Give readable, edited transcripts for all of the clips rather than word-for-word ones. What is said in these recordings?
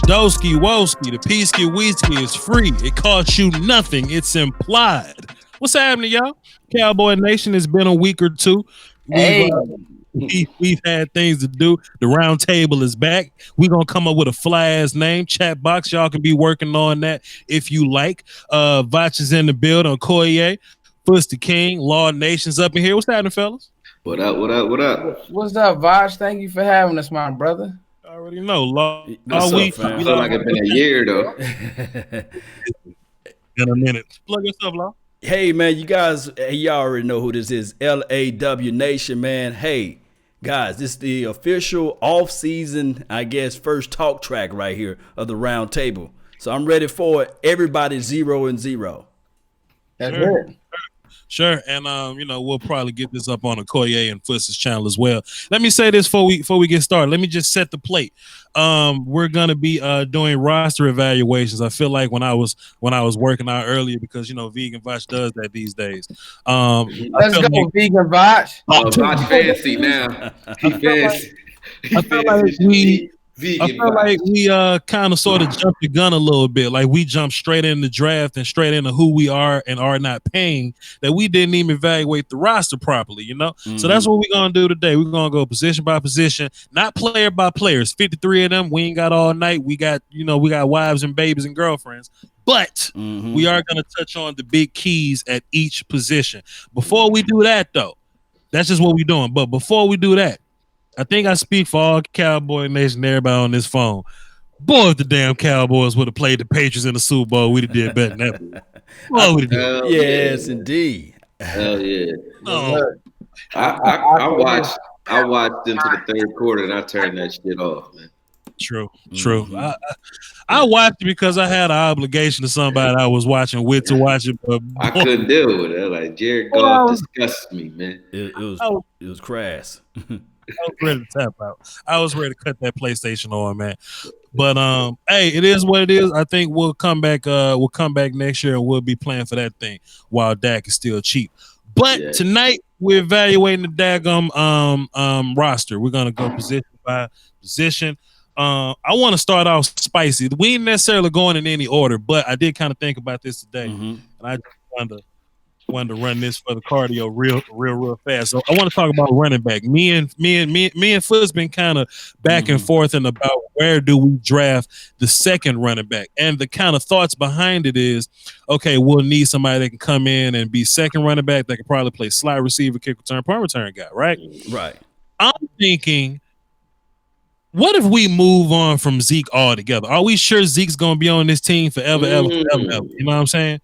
Doski Woski, the Peasky Wheesky is free. It costs you nothing. It's implied. What's happening, y'all? Cowboy Nation, it's been a week or two. We've Hey, we've had things to do. The round table is back. We're gonna come up with a fly ass name. Chat box, y'all can be working on that if you like. Vach is in the building. Okoye, Fuss the King, Law Nation's up in here. What's happening, fellas? What up? What up? What up? what's up, Vosh? Thank you for having us, my brother. I already know. Law, What's we up, fam? I feel like it's been a year though. in a minute. Plug yourself, Law. Hey, man, you guys, y'all already know who this is. LAW Nation, man. Hey, guys, this is the official off-season, I guess, first talk track right here of the round table. So I'm ready for it. Everybody 0-0. That's Sure. it. Sure, and we'll probably get this up on the Koye and Fuss's channel as well. Let me say this before we get started. Let me just set the plate. We're gonna be doing roster evaluations. I feel like when I was working out earlier, because Vegan Vosh does that these days. Let's go, like, Vegan Vosh. Not fancy now. He fancy. I feel like we Vegan kind of sort of jumped the gun a little bit. Like we jumped straight in the draft and straight into who we are and are not paying, that we didn't even evaluate the roster properly, So that's what we're gonna do today. We're gonna go position by position, not player by player. It's 53 of them. We ain't got all night. We got wives and babies and girlfriends. But we are gonna touch on the big keys at each position. Before we do that, though, that's just what we're doing. But before we do that, I think I speak for all Cowboy Nation, everybody on this phone. Boy, if the damn Cowboys would have played the Patriots in the Super Bowl, we'd have did better than that. Boy, we'd have did. Yes, indeed. Hell yeah. Oh, I watched into the third quarter and I turned that shit off, man. true. I watched it because I had an obligation to somebody I was watching with to watch it. But I couldn't deal with it. Like Jared Goff disgusts me, man. It was crass. I was ready to tap out. I was ready to cut that PlayStation on, man. But hey, it is what it is. I think we'll come back. We'll come back next year and we'll be playing for that thing while Dak is still cheap. But tonight we're evaluating the daggum roster. We're gonna go position by position. I want to start off spicy. We ain't necessarily going in any order, but I did kind of think about this today, and I just wanted to run this for the cardio real fast. So I want to talk about running back. Me and Fuzz been kind of back and forth and about where do we draft the second running back, and the kind of thoughts behind it is, okay, we'll need somebody that can come in and be second running back that can probably play slot receiver, kick return, punt return guy, right? Right. I'm thinking, what if we move on from Zeke altogether? Are we sure Zeke's gonna be on this team forever, ever? You know what I'm saying?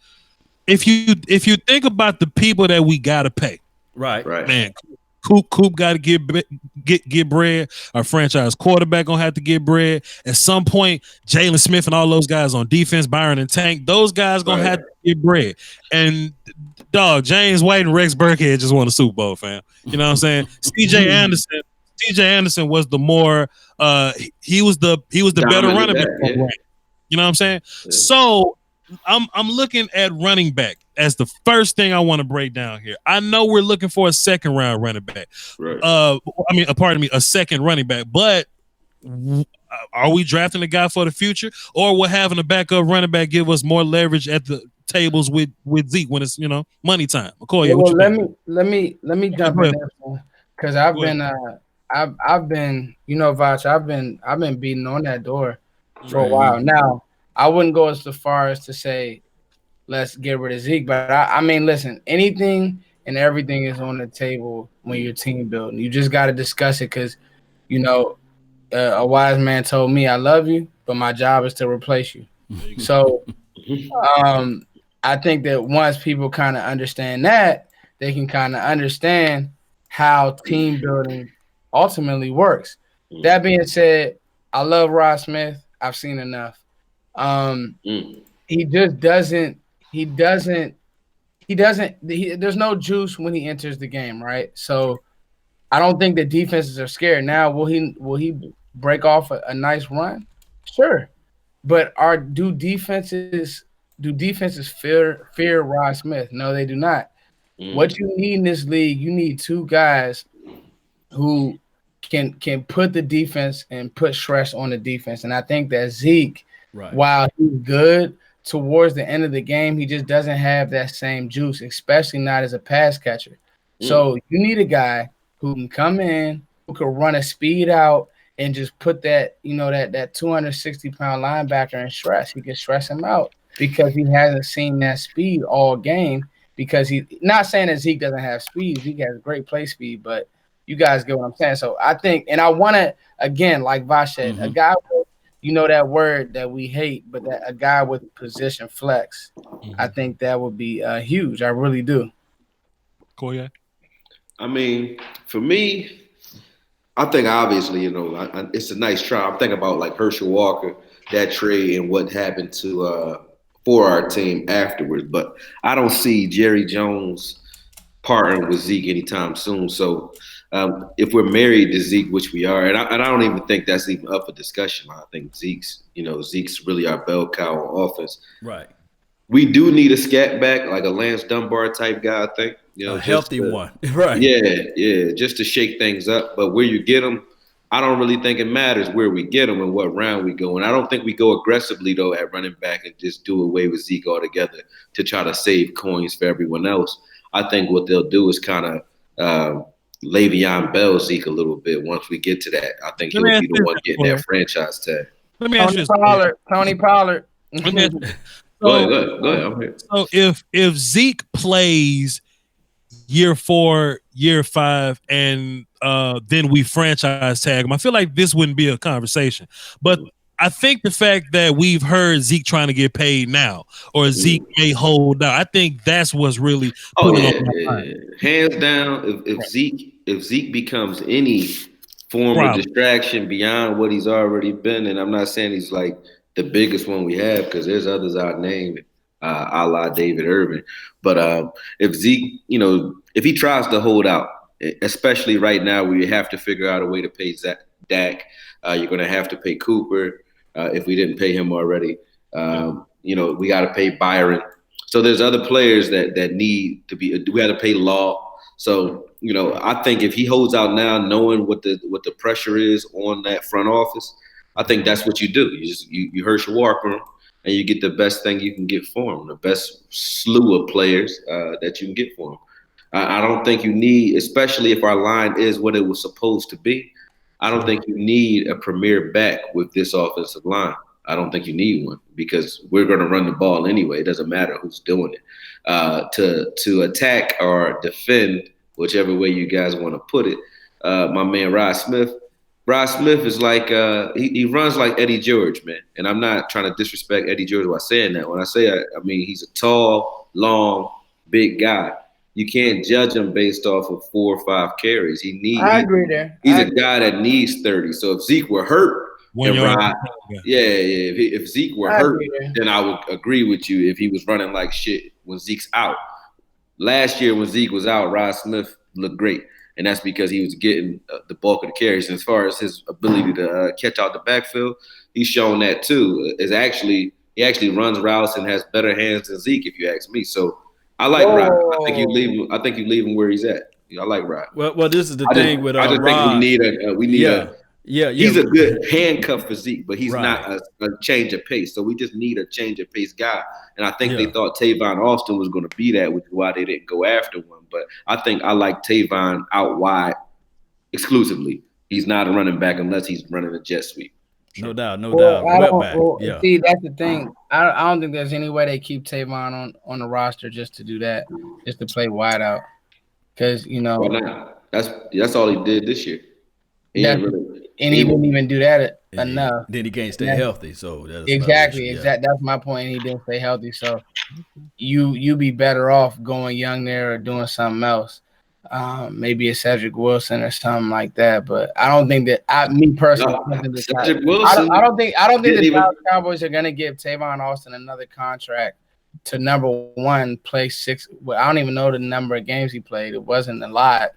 If you think about the people that we gotta pay, right, man, Coop got to get bread. Our franchise quarterback gonna have to get bread at some point. Jalen Smith and all those guys on defense, Byron and Tank, those guys gonna have to get bread. And dog, James White and Rex Burkhead just won a Super Bowl, fam. You know what I'm saying? CJ Anderson was the more he was the better running back. Yeah. You know what I'm saying? Yeah. So I'm looking at running back as the first thing I want to break down here. I know we're looking for a second round running back. Right. A second running back, but are we drafting a guy for the future, or will having a backup running back give us more leverage at the tables with Zeke when it's money time? McCoy, let me jump in there, because I've been Vach, I've been beating on that door for a while now. I wouldn't go as far as to say let's get rid of Zeke, but I mean, listen, anything and everything is on the table when you're team building. You just got to discuss it because, a wise man told me, I love you, but my job is to replace you. So I think that once people kind of understand that, they can kind of understand how team building ultimately works. That being said, I love Ross Smith. I've seen enough. He just doesn't. There's no juice when he enters the game, right? So I don't think that defenses are scared. Now, will he break off a nice run? Sure, but do defenses fear Ross Smith? No, they do not. What you need in this league, you need two guys who can put the defense and put stress on the defense. And I think that Zeke, while he's good towards the end of the game, he just doesn't have that same juice, especially not as a pass catcher. So you need a guy who can come in, who can run a speed out and just put that, that 260-pound linebacker in stress. He can stress him out because he hasn't seen that speed all game. Because he, not saying that Zeke doesn't have speed, Zeke has great play speed, but you guys get what I'm saying. So I think, and I want to, again, like Vash said, a guy with, that word that we hate, but that a guy with position flex, I think that would be huge. I really do. Cool, yeah. I mean, for me, I think obviously, it's a nice try. I'm thinking about like Herschel Walker, that trade, and what happened to for our team afterwards. But I don't see Jerry Jones partnering with Zeke anytime soon. So if we're married to Zeke, which we are, and I don't even think that's even up for discussion. I think Zeke's really our bell cow on offense. Right. We do need a scat back, like a Lance Dunbar type guy, I think. A healthy one. Right. Yeah, just to shake things up. But where you get them, I don't really think it matters where we get them and what round we go. And I don't think we go aggressively, though, at running back and just do away with Zeke altogether to try to save coins for everyone else. I think what they'll do is kind of Le'Veon Bell Zeke a little bit once we get to that. I think he'll be the one getting that franchise tag. Let me ask you Tony Pollard. Go ahead. I'm here. So if Zeke plays year 4, year 5, and then we franchise tag him, I feel like this wouldn't be a conversation. But I think the fact that we've heard Zeke trying to get paid now, or Zeke may hold out, I think that's what's really putting on my mind. Hands down, if Zeke becomes any form of distraction beyond what he's already been, and I'm not saying he's like the biggest one we have, because there's others I'll name, a la David Irvin. But if Zeke, if he tries to hold out, especially right now, we have to figure out a way to pay Dak. You're going to have to pay Cooper if we didn't pay him already. We got to pay Byron. So there's other players that need to be. We got to pay Law. So I think if he holds out now, knowing what the pressure is on that front office, I think that's what you do. You Herschel Walker him, and you get the best thing you can get for him, the best slew of players that you can get for him. I don't think you need, especially if our line is what it was supposed to be, I don't think you need a premier back with this offensive line. I don't think you need one, because we're going to run the ball anyway. It doesn't matter who's doing it. To attack or defend, whichever way you guys want to put it, my man Rod Smith is like he runs like Eddie George, man. And I'm not trying to disrespect Eddie George by saying that. When I say I mean he's a tall, long, big guy. You can't judge him based off of 4 or 5 carries. I agree there. He's a guy that needs 30. So if Zeke were hurt, if Zeke were hurt, then I would agree with you if he was running like shit when Zeke's out. Last year when Zeke was out, Rod Smith looked great. And that's because he was getting the bulk of the carries. And as far as his ability to catch out the backfield, he's shown that too. He actually runs routes and has better hands than Zeke, if you ask me. So I like Rod. I think you leave him where he's at. I like Rod. Well, this is the thing with I just Rod. think we need he's a good handcuff for Zeke, but he's not a change of pace. So we just need a change of pace guy. And I think they thought Tavon Austin was going to be that, which is why they didn't go after one. But I think I like Tavon out wide exclusively. He's not a running back unless he's running a jet sweep. No doubt. See, that's the thing. I don't think there's any way they keep Tavon on the roster just to do that, just to play wide out. Because Why not? That's all he did this year. He wouldn't even do that enough. Then he can't stay healthy. So that's exactly. That's my point. He didn't stay healthy. So you be better off going young there or doing something else. Maybe a Cedric Wilson or something like that. But I don't think that me personally. Cedric Wilson. I don't think the Dallas Cowboys are gonna give Tavon Austin another contract to number 1, play 6. Well, I don't even know the number of games he played. It wasn't a lot,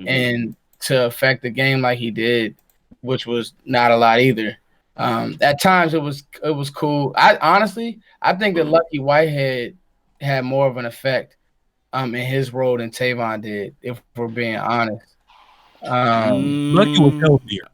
and to affect the game like he did, which was not a lot either. At times it was cool. I think that Lucky Whitehead had more of an effect in his role than Tavon did, if we're being honest. Lucky was healthier.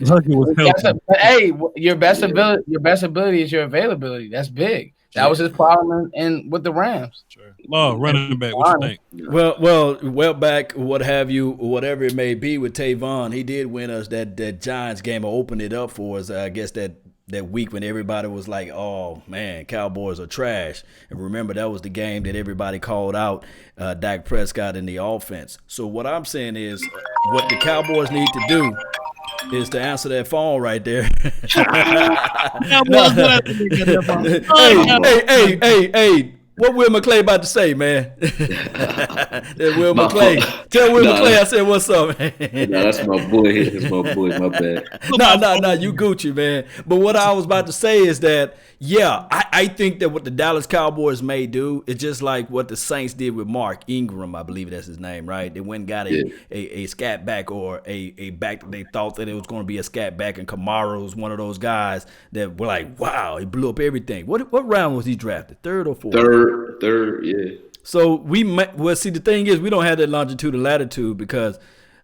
Lucky was healthier. Hey, your best ability is your availability. That's big. That was his problem in with the Rams. Sure. Law, running back, what you think? Well back, what have you, whatever it may be with Tavon, he did win us that Giants game or opened it up for us. I guess that week when everybody was like, oh man, Cowboys are trash. And remember, that was the game that everybody called out Dak Prescott in the offense. So what I'm saying is what the Cowboys need to do is to answer that phone right there. Hey. What Will McClay about to say, man? That Will McClay. Tell Will McClay I said, what's up, man? No, that's my boy. That's my boy. My bad. No, you Gucci, man. But what I was about to say is that, yeah, I think that what the Dallas Cowboys may do is just like what the Saints did with Mark Ingram, I believe that's his name, right? They went and got a scat back or a back that they thought that it was going to be a scat back, and Kamara was one of those guys that were like, wow, he blew up everything. What round was he drafted? Third or fourth? Third, yeah. So see, the thing is, we don't have that longitude and latitude because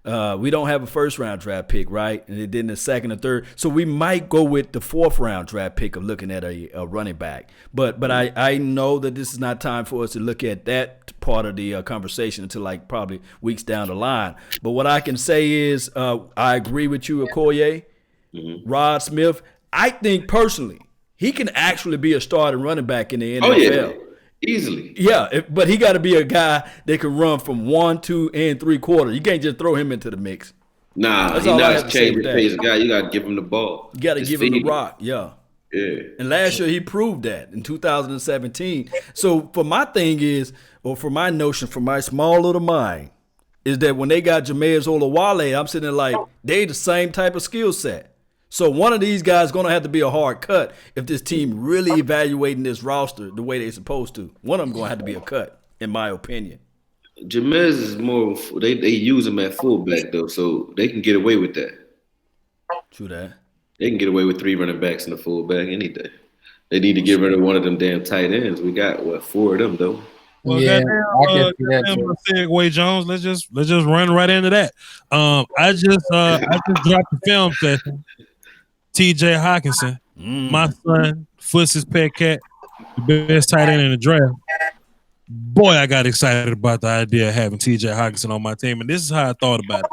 we don't have a first round draft pick, right? And it did in the second or third. So we might go with the fourth round draft pick of looking at a running back. But I know that this is not time for us to look at that part of the conversation until like probably weeks down the line. But what I can say is I agree with you, Okoye, Rod Smith. I think personally he can actually be a starting running back in the NFL. Oh, yeah. Easily. Yeah, but he got to be a guy that can run from 1, 2, and 3/4. You can't just throw him into the mix. Nah, he's not a change guy. You got to give him the ball. You got to give him the rock, yeah. And last year he proved that in 2017. So for my thing is, or for my notion, for my small little mind, is that when they got Jameis Olawale, I'm sitting there like, they the same type of skill set. So one of these guys is going to have to be a hard cut if this team really evaluating this roster the way they're supposed to. One of them going to have to be a cut, in my opinion. Jameis is more. They use him at fullback though, so they can get away with that. True that. They can get away with 3 running backs in the fullback any day. They need to get rid of one of them damn tight ends. We got 4 of them though. Well, goddamn, Segway Jones. Let's just run right into that. I just dropped the film session. T.J. Hawkinson, my son, Foots's pet cat, the best tight end in the draft. Boy, I got excited about the idea of having T.J. Hawkinson on my team, and this is how I thought about it.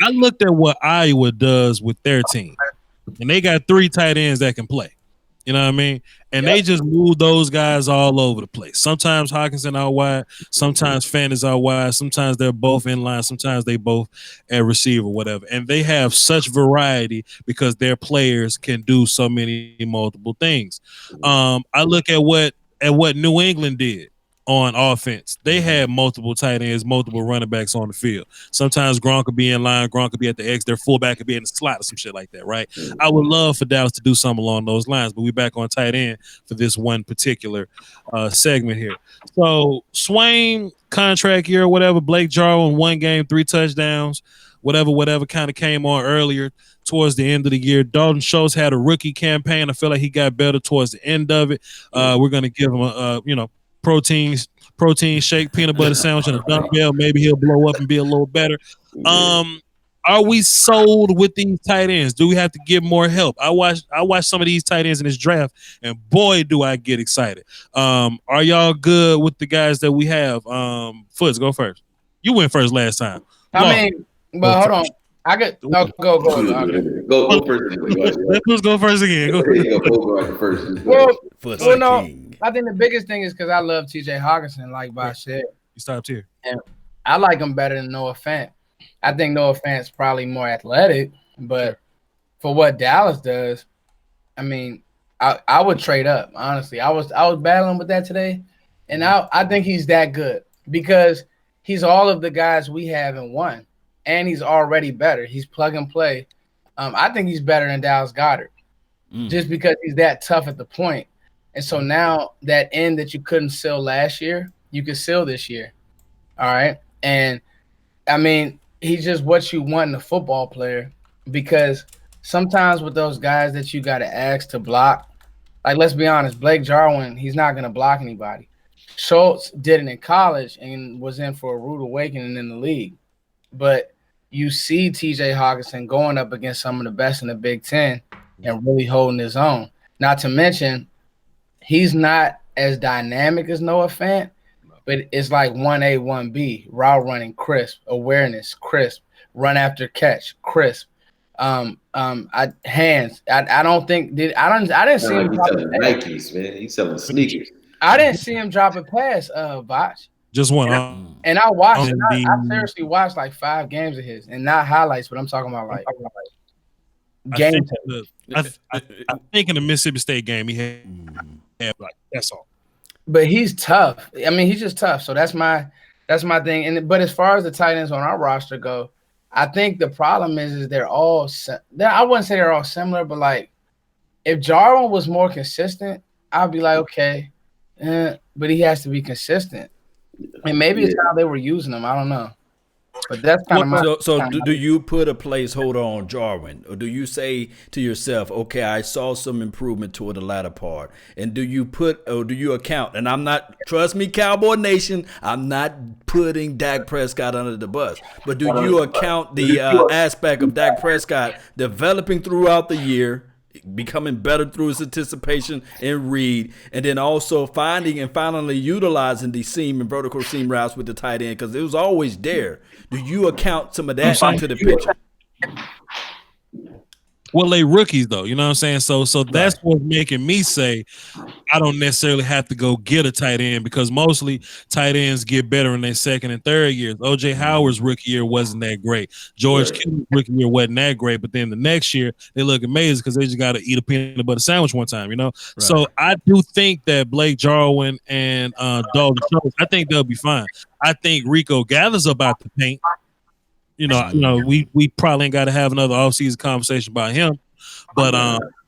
I looked at what Iowa does with their team, and they got 3 tight ends that can play. You know what I mean? And they just move those guys all over the place. Sometimes Hawkinson out wide, sometimes Fant is out wide, sometimes they're both in line, sometimes they both at receiver, whatever. And they have such variety because their players can do so many multiple things. I look at what New England did on offense. They had multiple tight ends, multiple running backs on the field. Sometimes Gronk could be in line, Gronk could be at the X, their fullback could be in the slot or some shit like that, right? I would love for Dallas to do something along those lines, but we back on tight end for this one particular segment here. So Swain contract year or whatever, Blake Jarwin 1 game, 3 touchdowns, whatever kind of came on earlier towards the end of the year. Dalton Schultz had a rookie campaign. I feel like he got better towards the end of it. We're going to give him a protein shake, peanut butter sandwich, and a dump bell. Maybe he'll blow up and be a little better. Are we sold with these tight ends? Do we have to give more help? I watched some of these tight ends in this draft, and boy, do I get excited. Are y'all good with the guys that we have? Foots, go first. You went first last time. Hold on. I could go. Go first. Let's go first again. Go first. I think the biggest thing is because I love T.J. Hawkinson, like Bosh said. You stopped here. And I like him better than Noah Fant. I think Noah Fant's probably more athletic, but for what Dallas does, I mean, I would trade up, honestly. I was battling with that today, and I think he's that good because he's all of the guys we have in one, and he's already better. He's plug and play. I think he's better than Dallas Goedert just because he's that tough at the point. And so now that end that you couldn't sell last year, you can sell this year. All right. And I mean, he's just what you want in a football player because sometimes with those guys that you got to ask to block, like, let's be honest, Blake Jarwin, he's not going to block anybody. Schultz did it in college and was in for a rude awakening in the league. But you see TJ Hawkinson going up against some of the best in the Big Ten and really holding his own. Not to mention, he's not as dynamic as Noah Fant, but it's like 1A, 1B, route running crisp, awareness crisp, run after catch crisp. Hands. I don't think I didn't see him He's drop selling a pass. Nikes, man. He's selling sneakers. I didn't see him drop a pass, Botch. Just one. And I watched it. the I seriously watched like 5 games of his, and not highlights, but I'm talking about like I game. think in the Mississippi State game he had like that's all. But he's tough. I mean, he's just tough. So that's my thing. And but as far as the tight ends on our roster go, I think the problem is they're all. I wouldn't say they're all similar, but like if Jarwin was more consistent, I'd be like, okay, but he has to be consistent. And maybe it's how they were using him. I don't know. But that's kind of my. So do you put a placeholder on Jarwin, or do you say to yourself, okay, I saw some improvement toward the latter part, and do you account? And I'm not, trust me, Cowboy Nation, I'm not putting Dak Prescott under the bus, but do you account the aspect of Dak Prescott developing throughout the year, becoming better through his anticipation and read, and then also finding and finally utilizing the seam and vertical seam routes with the tight end, because it was always there. Do you account some of that into the picture? Well, they rookies though, you know what I'm saying? So that's what's making me say I don't necessarily have to go get a tight end, because mostly tight ends get better in their second and third years. OJ Howard's rookie year wasn't that great. George Kittle's rookie year wasn't that great, but then the next year they look amazing because they just got to eat a peanut butter sandwich one time, you know? Right. So I do think that Blake Jarwin and Dalton Schultz, I think they'll be fine. I think Rico gathers about the paint. You know, we probably ain't got to have another offseason conversation about him, but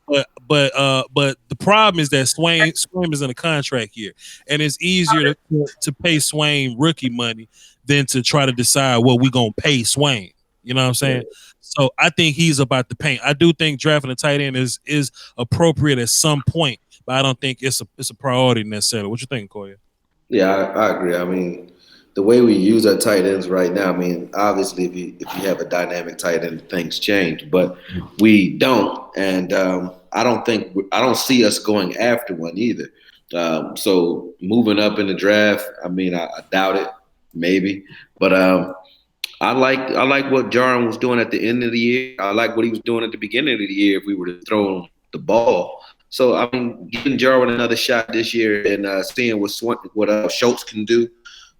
the problem is that Swaim is in a contract year, and it's easier to pay Swaim rookie money than to try to decide what we gonna pay Swaim. You know what I'm saying? Yeah. So I think he's about the paint. I do think drafting a tight end is appropriate at some point, but I don't think it's a priority necessarily. What you think, Koya? Yeah, I agree. I mean, the way we use our tight ends right now, I mean, obviously, if you have a dynamic tight end, things change, but we don't, and I don't see us going after one either. So moving up in the draft, I mean, I doubt it, maybe, but I like what Jarwin was doing at the end of the year. I like what he was doing at the beginning of the year. If we were to throw the ball. So I mean, giving Jarwin another shot this year and seeing what Schultz can do.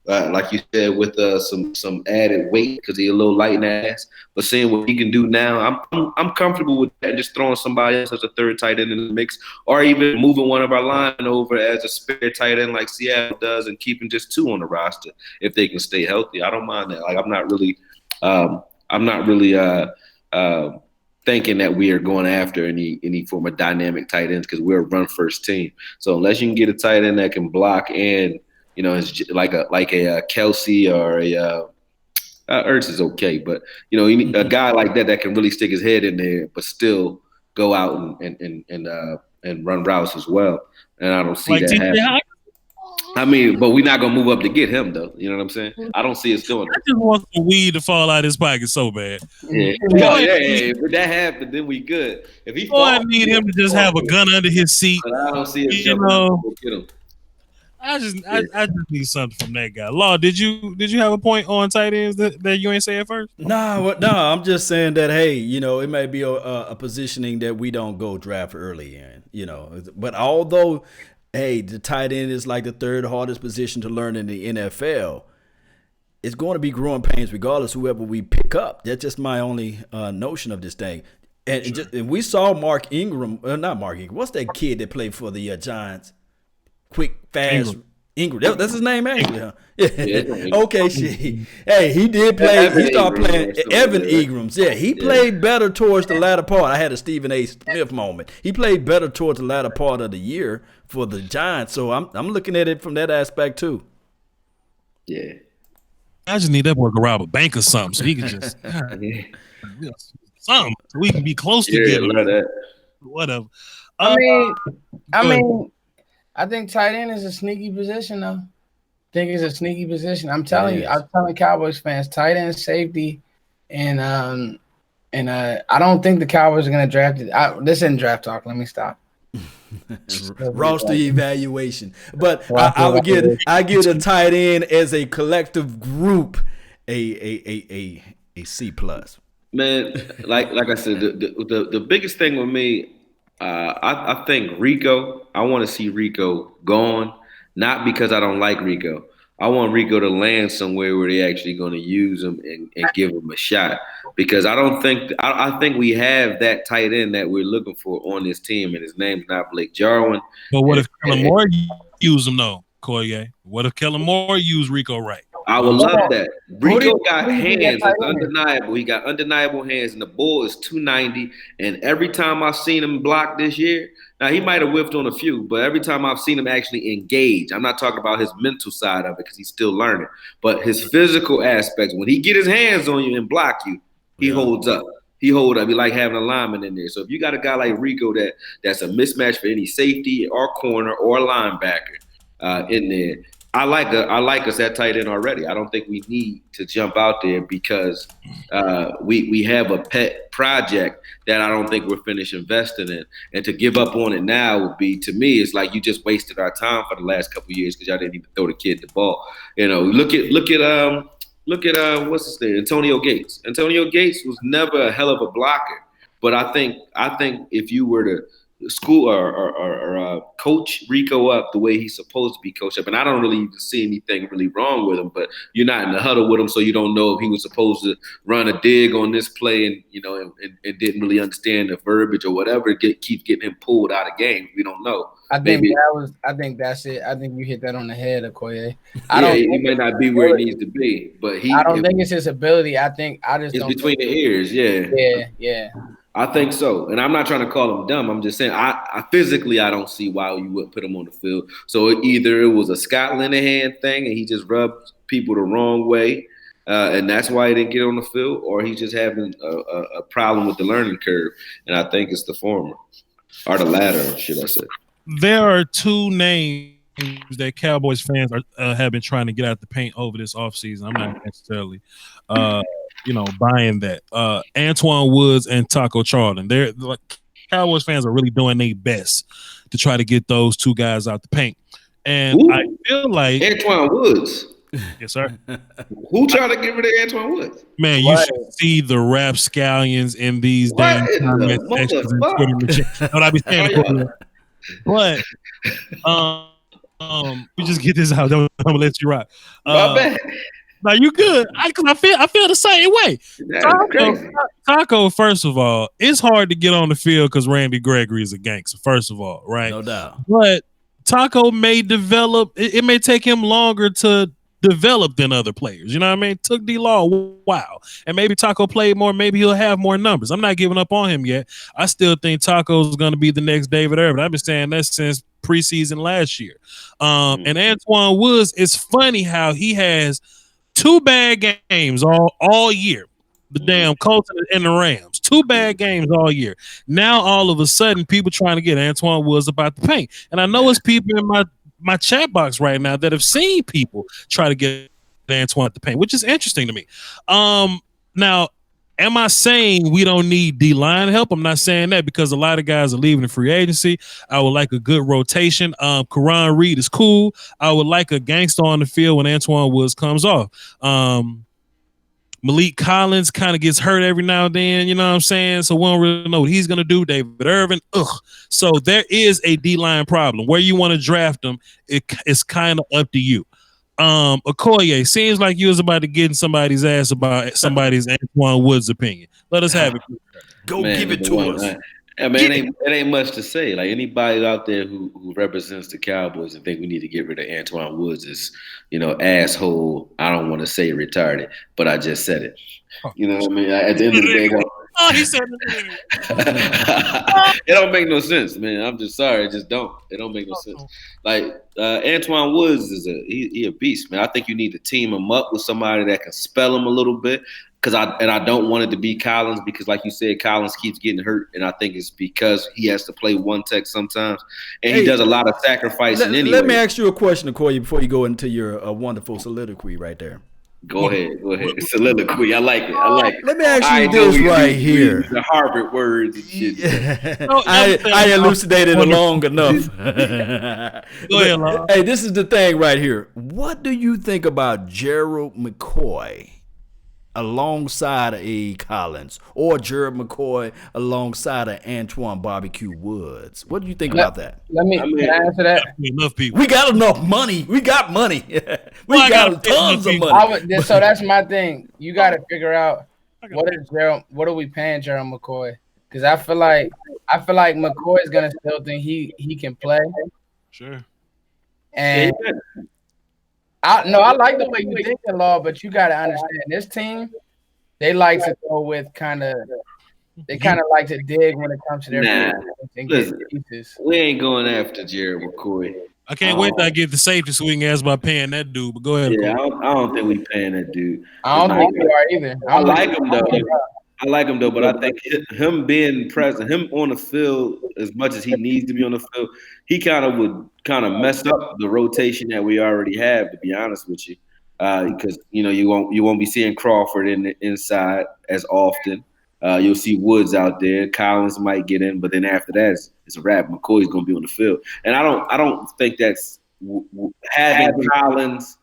Like you said, with some added weight because he's a little light in the ass, but seeing what he can do now, I'm comfortable with that. Just throwing somebody else as a third tight end in the mix, or even moving one of our line over as a spare tight end like Seattle does, and keeping just 2 on the roster if they can stay healthy. I don't mind that. Like I'm not really thinking that we are going after any form of dynamic tight ends because we're a run first team. So unless you can get a tight end that can block and it's like a Kelsey or a Ertz is okay, but you need a guy like that can really stick his head in there, but still go out and run routes as well. And I don't see like that happening. I mean, but we're not gonna move up to get him though. You know what I'm saying? I don't see us doing it. I just want the weed to fall out of his pocket so bad. Yeah. If that happened, then we good. If he I need him to just have a gun under his seat. But I don't see us jumping to get him. I just need something from that guy. Law, did you have a point on tight ends that you ain't say at first? No, I'm just saying that hey, it may be a positioning that we don't go draft early in, But although hey, the tight end is like the third hardest position to learn in the NFL, it's going to be growing pains regardless whoever we pick up. That's just my only notion of this thing. And we saw Mark Ingram, not Mark Ingram. What's that kid that played for the Giants? Quick, fast Ingram. That's his name, actually, huh? Yeah. Okay, shit. Hey, he did play. He started playing Evan Ingrams. Yeah, he played better towards the latter part. I had a Stephen A. Smith moment. He played better towards the latter part of the year for the Giants. So I'm looking at it from that aspect too. Yeah. I just need that boy to rob a bank or something so he can just something so we can be close together. That. Whatever. I think tight end is a sneaky position, though. I think it's a sneaky position. I'm telling you, I'm telling Cowboys fans, tight end, safety, and I don't think the Cowboys are gonna draft it. This isn't draft talk. Let me stop. Roster evaluation. But I give the tight end as a collective group a C plus. Man, like I said, the biggest thing with me, I think Rico. I want to see Rico gone, not because I don't like Rico. I want Rico to land somewhere where they're actually going to use him and give him a shot. Because I think we have that tight end that we're looking for on this team, and his name's not Blake Jarwin. But what if Kellen Moore use him though, Koye? What if Kellen Moore use Rico right? I would love that. Rico got hands. It's undeniable. He got undeniable hands, and the ball is 290. And every time I've seen him block this year, now he might have whiffed on a few, but every time I've seen him actually engage, I'm not talking about his mental side of it because he's still learning, but his physical aspects. When he get his hands on you and block you, he holds up. He hold up. He like having a lineman in there. So if you got a guy like Rico that's a mismatch for any safety or corner or linebacker in there. I like us at tight end already. I don't think we need to jump out there because we have a pet project that I don't think we're finished investing in. And to give up on it now would be, to me, it's like you just wasted our time for the last couple of years because y'all didn't even throw the kid the ball. You know, look at what's his name, Antonio Gates. Antonio Gates was never a hell of a blocker, but I think if you were to school or coach Rico up the way he's supposed to be coached up. And I don't really even see anything really wrong with him, but you're not in the huddle with him, so you don't know if he was supposed to run a dig on this play and didn't really understand the verbiage or whatever. Keep getting him pulled out of games. We don't know. I think that's it. I think you hit that on the head, Okoye. He may not be where he needs to be, but I don't think it's his ability. It's between the ears. Yeah. I think so, and I'm not trying to call him dumb. I'm just saying, I physically I don't see why you wouldn't put him on the field. So either it was a Scott Linehan thing, and he just rubbed people the wrong way, and that's why he didn't get on the field, or he's just having a problem with the learning curve. And I think it's the former, or the latter, should I say? There are two names that Cowboys fans have been trying to get out the paint over this offseason. I'm not necessarily buying that. Antoine Woods and Taco Charlton. They're like, Cowboys fans are really doing their best to try to get those two guys out the paint. And I feel like Antoine Woods. Yes, sir. Who tried to get rid of Antoine Woods? Man, you should see the rapscallions in these damn comment sections and Twitter. What I be saying, but we just get this out. I'm gonna let you rock. My bad. Now you good? I feel the same way. Taco, first of all, it's hard to get on the field because Randy Gregory is a gangster. First of all, right? No doubt. But Taco may develop. It may take him longer to develop than other players. You know what I mean? It took D-Law a while, and maybe Taco played more. Maybe he'll have more numbers. I'm not giving up on him yet. I still think Taco is going to be the next David Irvin. I've been saying that since preseason last year. And Antoine Woods, it's funny how he has 2 bad games all year. The damn Colts and the Rams. 2 bad games all year. Now all of a sudden, people trying to get Antoine Woods about the paint. And I know it's people in my chat box right now that have seen people try to get Antoine at the paint, which is interesting to me. Now, am I saying we don't need D-line help? I'm not saying that because a lot of guys are leaving the free agency. I would like a good rotation. Karan Reed is cool. I would like a gangster on the field when Antoine Woods comes off. Malik Collins kind of gets hurt every now and then, you know what I'm saying? So we don't really know what he's going to do. David Irvin, So there is a D-line problem. Where you want to draft them, it's kind of up to you. Okoye, seems like you was about to get in somebody's ass about somebody's Antoine Woods opinion. Let us have it. Give it to us. I mean, it ain't much to say. Like anybody out there who represents the Cowboys and think we need to get rid of Antoine Woods is, asshole. I don't want to say retarded, but I just said it. You know what I mean? At the end of the day, he said it. It don't make no sense, man. I'm just sorry. It just don't. It don't make no sense. Like Antoine Woods is he a beast, man. I think you need to team him up with somebody that can spell him a little bit. I don't want it to be Collins because, like you said, Collins keeps getting hurt, and I think it's because he has to play one tech sometimes, and he does a lot of sacrificing anyway. Let me ask you a question, Okoye, before you go into your wonderful soliloquy right there. Go ahead. Soliloquy. I like it. Let me ask you I know this right here. the Harvard words and shit. I elucidated it long enough. Go ahead, Law. Hey, this is the thing right here. What do you think about Gerald McCoy alongside of A. Collins or Gerald McCoy alongside of Antoine Barbecue Woods? What do you think about that? Can I answer that? Enough people. We got enough money. We got money. We got tons of money. So that's my thing. You got to figure out what are we paying Gerald McCoy? Because I feel like McCoy is gonna still think he can play. Sure. And I like the way you think, Law, but you got to understand this team. They like to go with they like to dig when it comes to their pieces. We ain't going after Jared McCoy. I can't wait till I get the safety so we can ask about paying that dude. But go ahead. Yeah, I don't think we paying that dude. I don't think we are either. I like him though, but I think him being present, him on the field as much as he needs to be on the field, he would mess up the rotation that we already have. To be honest with you, because you won't be seeing Crawford in the inside as often. You'll see Woods out there. Collins might get in, but then after that, it's a wrap. McCoy's going to be on the field, and I don't think that's having Collins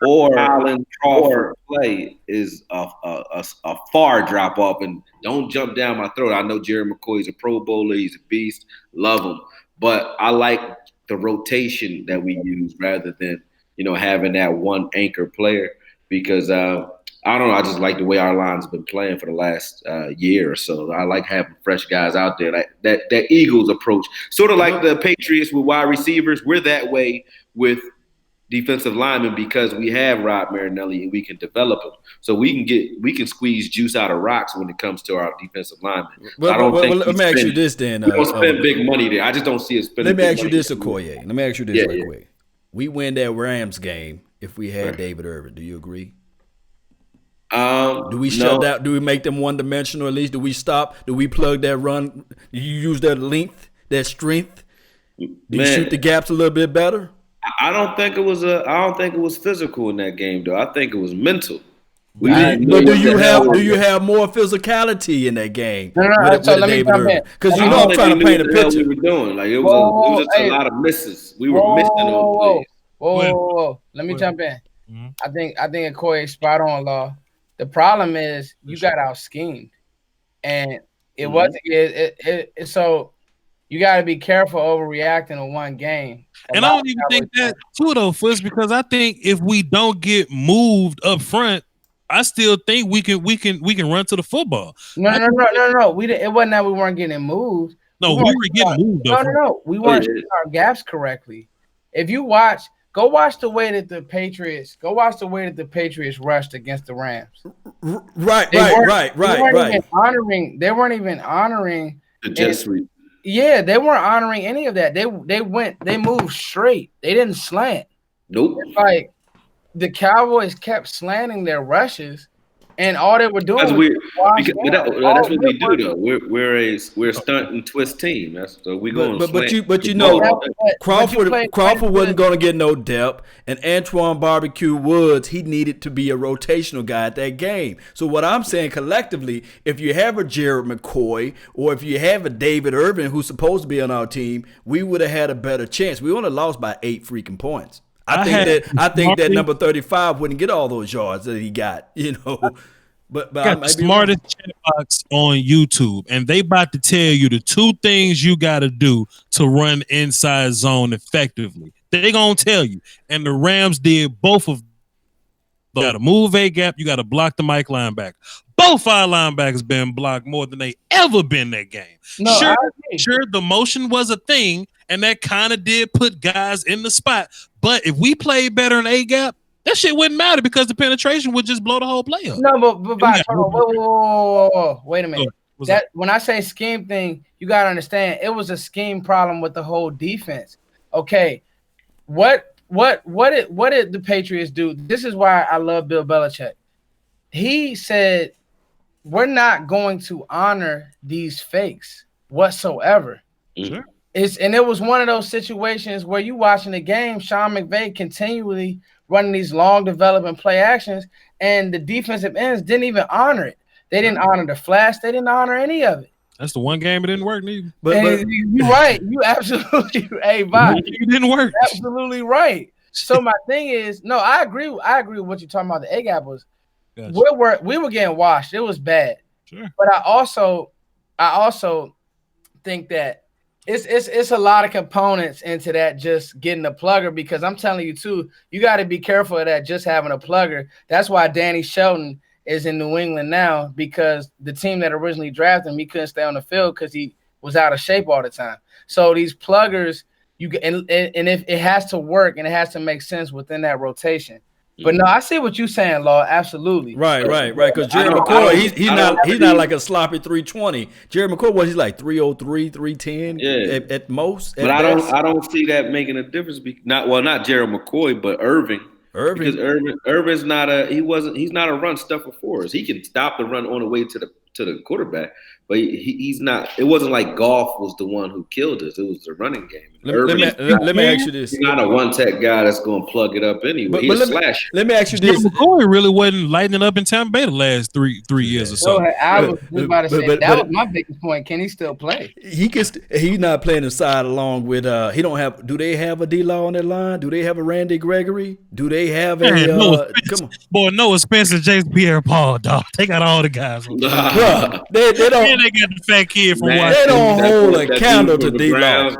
or Crawford play is a far drop off. And don't jump down my throat. I know Jerry McCoy's a Pro Bowler. He's a beast. Love him, but I like the rotation that we use rather than having that one anchor player because. I don't know. I just like the way our line's been playing for the last year or so. I like having fresh guys out there. Like that Eagles approach, sort of like the Patriots with wide receivers. We're that way with defensive linemen because we have Rob Marinelli and we can develop them. So we can squeeze juice out of rocks when it comes to our defensive linemen. Let me ask you this then. We don't spend big money there. I just don't see it spending. Let me ask you this, Okoye. Let me ask you this real quick. We win that Rams game if we had David Irvin. Do you agree? Do we shut down? Do we make them one-dimensional at least? Do we stop? Do we plug that run? Do you use that length, that strength? Do you shoot the gaps a little bit better? I don't think it was physical in that game, though. I think it was mental. But do you have more physicality in that game? No. So let me jump in because I'm trying to paint a picture. We were doing it was just a lot of misses. We were missing those plays. Whoa! Let me jump in. Mm-hmm. I think Okoye spot on, Law. The problem is you got out schemed, and it wasn't. So you got to be careful overreacting to one game. And I don't even think that too, though, Fuzz, because I think if we don't get moved up front, I still think we can run to the football. No. It wasn't that we weren't getting moved. No, we were getting moved. No. We weren't shooting our gaps correctly. If you go watch the way that the Patriots rushed against the Rams. Right. They weren't even honoring the jet sweep. Yeah, they weren't honoring any of that. They moved straight. They didn't slant. Nope. It's like the Cowboys kept slanting their rushes, and all they were doing that's what we do though. We're a stunt and twist team. So we going. Crawford wasn't going to get no depth, and Antoine Barbecue Woods he needed to be a rotational guy at that game. So what I'm saying collectively, if you have a Jared McCoy or if you have a David Irvin who's supposed to be on our team, we would have had a better chance. We only lost by 8 freaking points. I think that number 35 wouldn't get all those yards that he got, But got the smartest chat box on YouTube, and they about to tell you the 2 things you got to do to run inside zone effectively. They gonna tell you, and the Rams did both of them. You got to move a gap. You got to block the Mike linebacker. Both our linebackers been blocked more than they ever been that game. Sure, the motion was a thing, and that kind of did put guys in the spot. But if we played better in A gap, that shit wouldn't matter because the penetration would just blow the whole play up. No, but whoa, wait a minute. When I say scheme thing, you gotta understand it was a scheme problem with the whole defense. Okay, what did the Patriots do? This is why I love Bill Belichick. He said, we're not going to honor these fakes whatsoever. Mm-hmm. And it was one of those situations where you watching the game, Sean McVay continually running these long development play actions, and the defensive ends didn't even honor it. They didn't honor the flash. They didn't honor any of it. That's the one game it didn't work, neither. But you're right. You absolutely, It didn't work. Absolutely right. So my thing is, no, I agree. I agree with what you're talking about. The egg apples. Gotcha. We were getting washed. It was bad. Sure. But I also think that it's a lot of components into that just getting a plugger, because I'm telling you too, you got to be careful of that just having a plugger. That's why Danny Shelton is in New England now, because the team that originally drafted him, he couldn't stay on the field because he was out of shape all the time. So these pluggers, and if it has to work and it has to make sense within that rotation. But no, I see what you're saying, Law. Absolutely. Right. Because Jerry McCoy, he's not like a sloppy 320. Jerry McCoy, he's like 303, 310 at most. But I don't see that making a difference. Not Jerry McCoy, but Irving. Because Irvin's he's not a run stuffer for us. He can stop the run on the way to the quarterback, but he's not. It wasn't like Goff was the one who killed us. It was the running game. Let me ask you this. He's not a one-tech guy that's going to plug it up anyway. He's a slasher. Let me ask you this. McCoy really wasn't lighting up in Tampa Bay the last three years or so. I was about to say that was my biggest point. Can he still play? He's not playing inside along with he don't have. Do they have a D-Law on that line? Do they have a Randy Gregory? Do they have a come on? Boy, Noah Spencer, Jason Pierre-Paul, dog. They got all the guys. Bro, they don't. And they got the fat kid from Washington. They don't hold a candle to D-Law.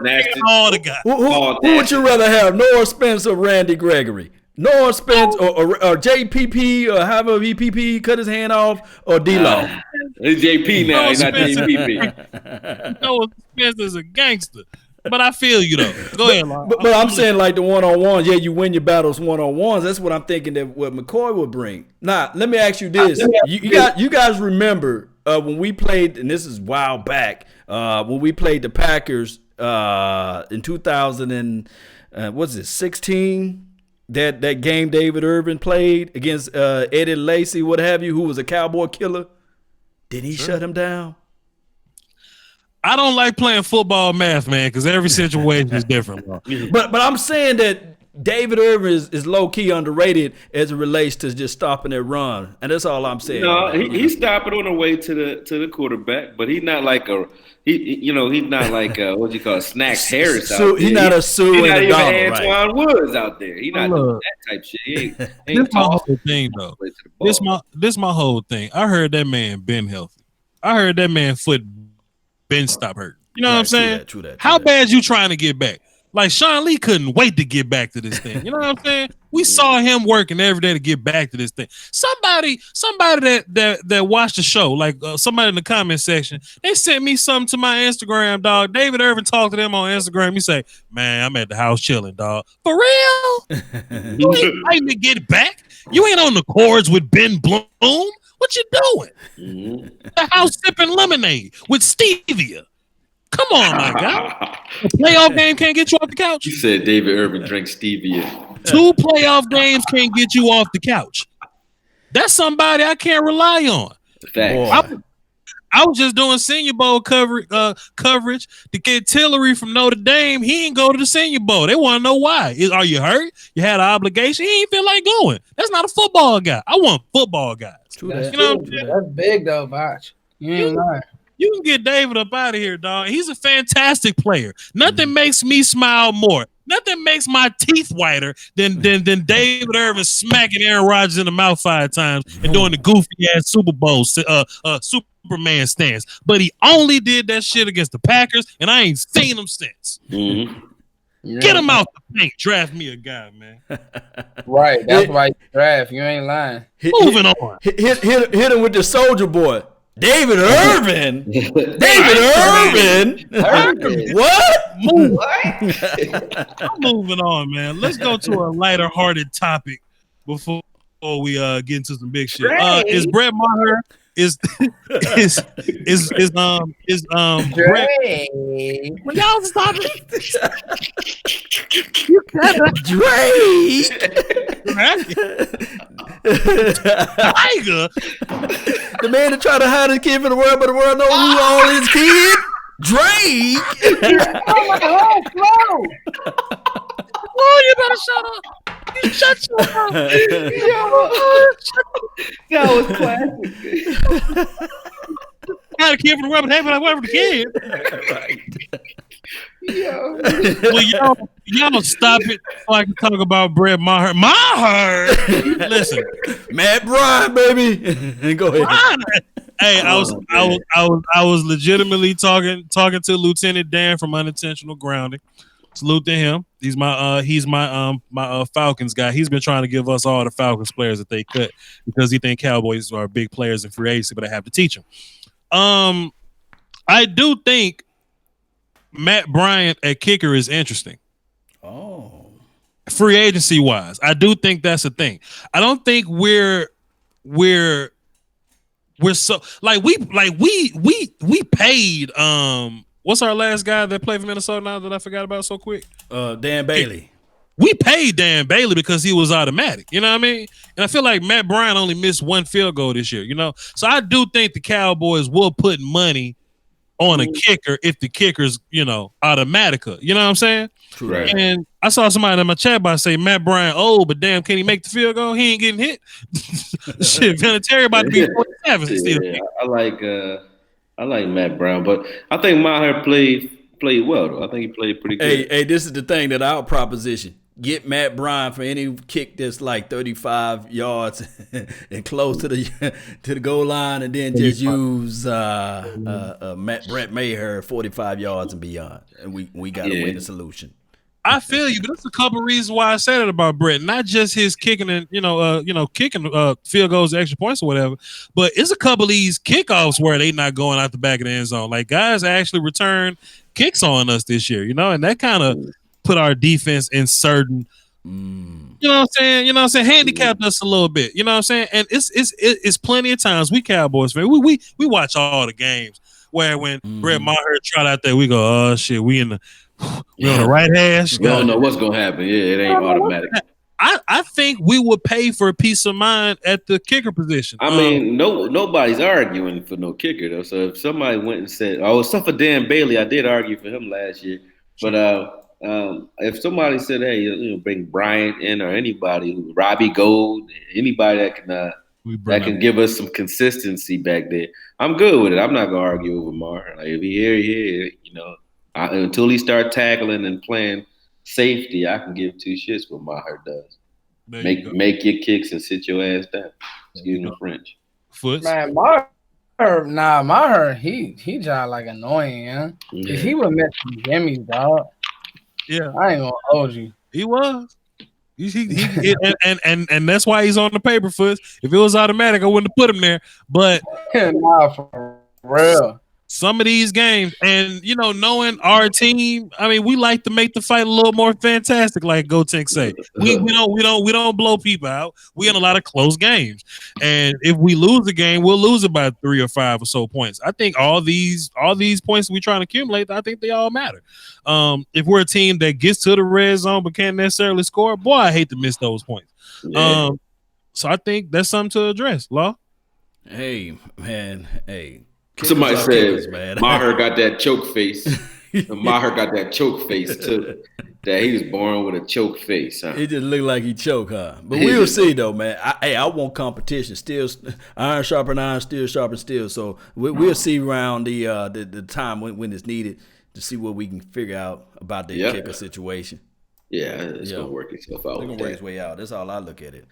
All the guys. Who would you rather have, Noah Spence or Randy Gregory? Noah Spence or JPP or however VPP cut his hand off, or D-Law? It's JP now. He's not JPP. Noah Spence is a gangster. But I feel you though. Go ahead, Lon. But I'm saying like the one-on-ones. Yeah, you win your battles one-on-ones. That's what I'm thinking that what McCoy would bring. Now, let me ask you this. You guys remember when we played, and this is a while back, when we played the Packers in 2016, that game David Irvin played against Eddie Lacy, what have you, who was a Cowboy killer? Did he shut him down? I don't like playing football math, man, because every situation is different. But I'm saying that David Irvin is low key underrated as it relates to just stopping that run, and that's all I'm saying. No, he's stopping on the way to the quarterback, but he's not like he's not like what you call Snacks Harris out there. He's not a Sue and a Donald, Antoine Woods out there. He's not doing that type shit. He ain't this my whole thing though. This my whole thing. I heard that man been healthy. I heard that man foot been stop hurt. You know what I'm saying? True that. How bad you trying to get back? Like Sean Lee couldn't wait to get back to this thing. You know what I'm saying? We saw him working every day to get back to this thing. Somebody that watched the show, like somebody in the comment section, they sent me something to my Instagram, dog. David Irvin talked to them on Instagram. He say, "Man, I'm at the house chilling, dog. For real? You ain't fighting to get back. You ain't on the cords with Ben Bloom. What you doing? The house sipping lemonade with stevia. Come on, my guy. A playoff game can't get you off the couch." You said David Irvin drinks stevia. 2 playoff games can't get you off the couch. That's somebody I can't rely on. I was just doing Senior Bowl coverage. The kid Tillery from Notre Dame, he ain't go to the Senior Bowl. They want to know why. Are you hurt? You had an obligation? He ain't feel like going. That's not a football guy. I want football guys. That's big though, Vach. You ain't lying. You can get David up out of here, dog. He's a fantastic player. Nothing makes me smile more. Nothing makes my teeth whiter than David Irvin smacking Aaron Rodgers in the mouth 5 times and doing the goofy ass Super Bowl Superman stance. But he only did that shit against the Packers, and I ain't seen him since. Mm-hmm. Get him out the paint. Draft me a guy, man. Right. That's why you draft. You ain't lying. Moving on. Hit him with the Soldier Boy. David Irvin. David Irvin. What? I'm moving on, man. Let's go to a lighter-hearted topic before we get into some big shit. Is Brett Maher is Brett? When y'all stop it, you gotta Tiger. The man that tried to hide his kid from the world, but the world knows who all his kid. Drake. Oh my God, Why are you You better shut up. You shut your mouth. That was classic. Got a kid from the rubber. They be like, whatever the kid. Well, y'all stop it so I can talk about Brett Maher. Maher, listen, Matt Bryan, baby. Go ahead. Hey, I was legitimately talking to Lieutenant Dan from Unintentional Grounding. Salute to him. He's my Falcons guy. He's been trying to give us all the Falcons players that they cut because he think Cowboys are big players in free agency, but I have to teach them. I do think Matt Bryant at kicker is interesting. Oh, free agency wise, I do think that's a thing. I don't think we're so we paid what's our last guy that played for Minnesota now that I forgot about so quick? Dan Bailey. We paid Dan Bailey because he was automatic. You know what I mean? And I feel like Matt Bryant only missed one field goal this year, you know? So I do think the Cowboys will put money on a kicker if the kicker's, automatica. You know what I'm saying? Right. And I saw somebody in my chat box say Matt Bryant old, but damn, can he make the field goal? He ain't getting hit. Shit, Vinatieri about to be 47 still. Yeah, I like Matt Brown, but I think Maher played well though. I think he played pretty good. Hey, this is the thing that our proposition. Get Matt Bryan for any kick that's like 35 yards and close to the goal line, and then just use Brett Maher 45 yards and beyond, and we got to win the solution. I feel you, but there's a couple of reasons why I said it about Brett. Not just his kicking and kicking field goals, extra points or whatever, but it's a couple of these kickoffs where they not going out the back of the end zone. Like guys actually return kicks on us this year, and that kind of put our defense in certain, handicapped us a little bit. You know what I'm saying? And it's plenty of times we Cowboys fans, we watch all the games where when Brett Maher trot out there, we go, oh shit, we on the right hash. We don't know what's gonna happen. Yeah, it ain't automatic. I think we would pay for a peace of mind at the kicker position. I mean, nobody's arguing for no kicker though. So if somebody went and said, "Oh, except for Dan Bailey," I did argue for him last year. But if somebody said, "Hey, bring Bryant in or anybody, Robbie Gold, anybody that can give us some consistency back there," I'm good with it. I'm not gonna argue over Maher. Like if he here, until he start tackling and playing safety, I can give two shits what Maher does. Make your kicks and sit your ass down. Excuse me, French. Foots. Man, Maher, he just like annoying, man. Yeah. He would miss some jimmies, dog. Yeah, I ain't gonna hold you. He was. And that's why he's on the paper, Foots. If it was automatic, I wouldn't have put him there. But nah, for real. Some of these games, and knowing our team, I mean, we like to make the fight a little more fantastic, like Gotenk say. We don't blow people out. We in a lot of close games, and if we lose the game, we'll lose it by 3 or 5 or so points. I think all these points we trying to accumulate, I think they all matter. If we're a team that gets to the red zone but can't necessarily score, boy, I hate to miss those points. Yeah. So I think that's something to address. Law. Hey, man. Hey. Somebody said Maher got that choke face. Maher got that choke face too. That he was born with a choke face. Huh? It just looked like he choked, huh? But we'll see though, man. I want competition. Still, iron sharpen iron, steel sharpen steel. So we'll see around the time when it's needed to see what we can figure out about the kicker situation. Yeah, it's gonna work itself out. It's gonna work its way out. That's all I look at it.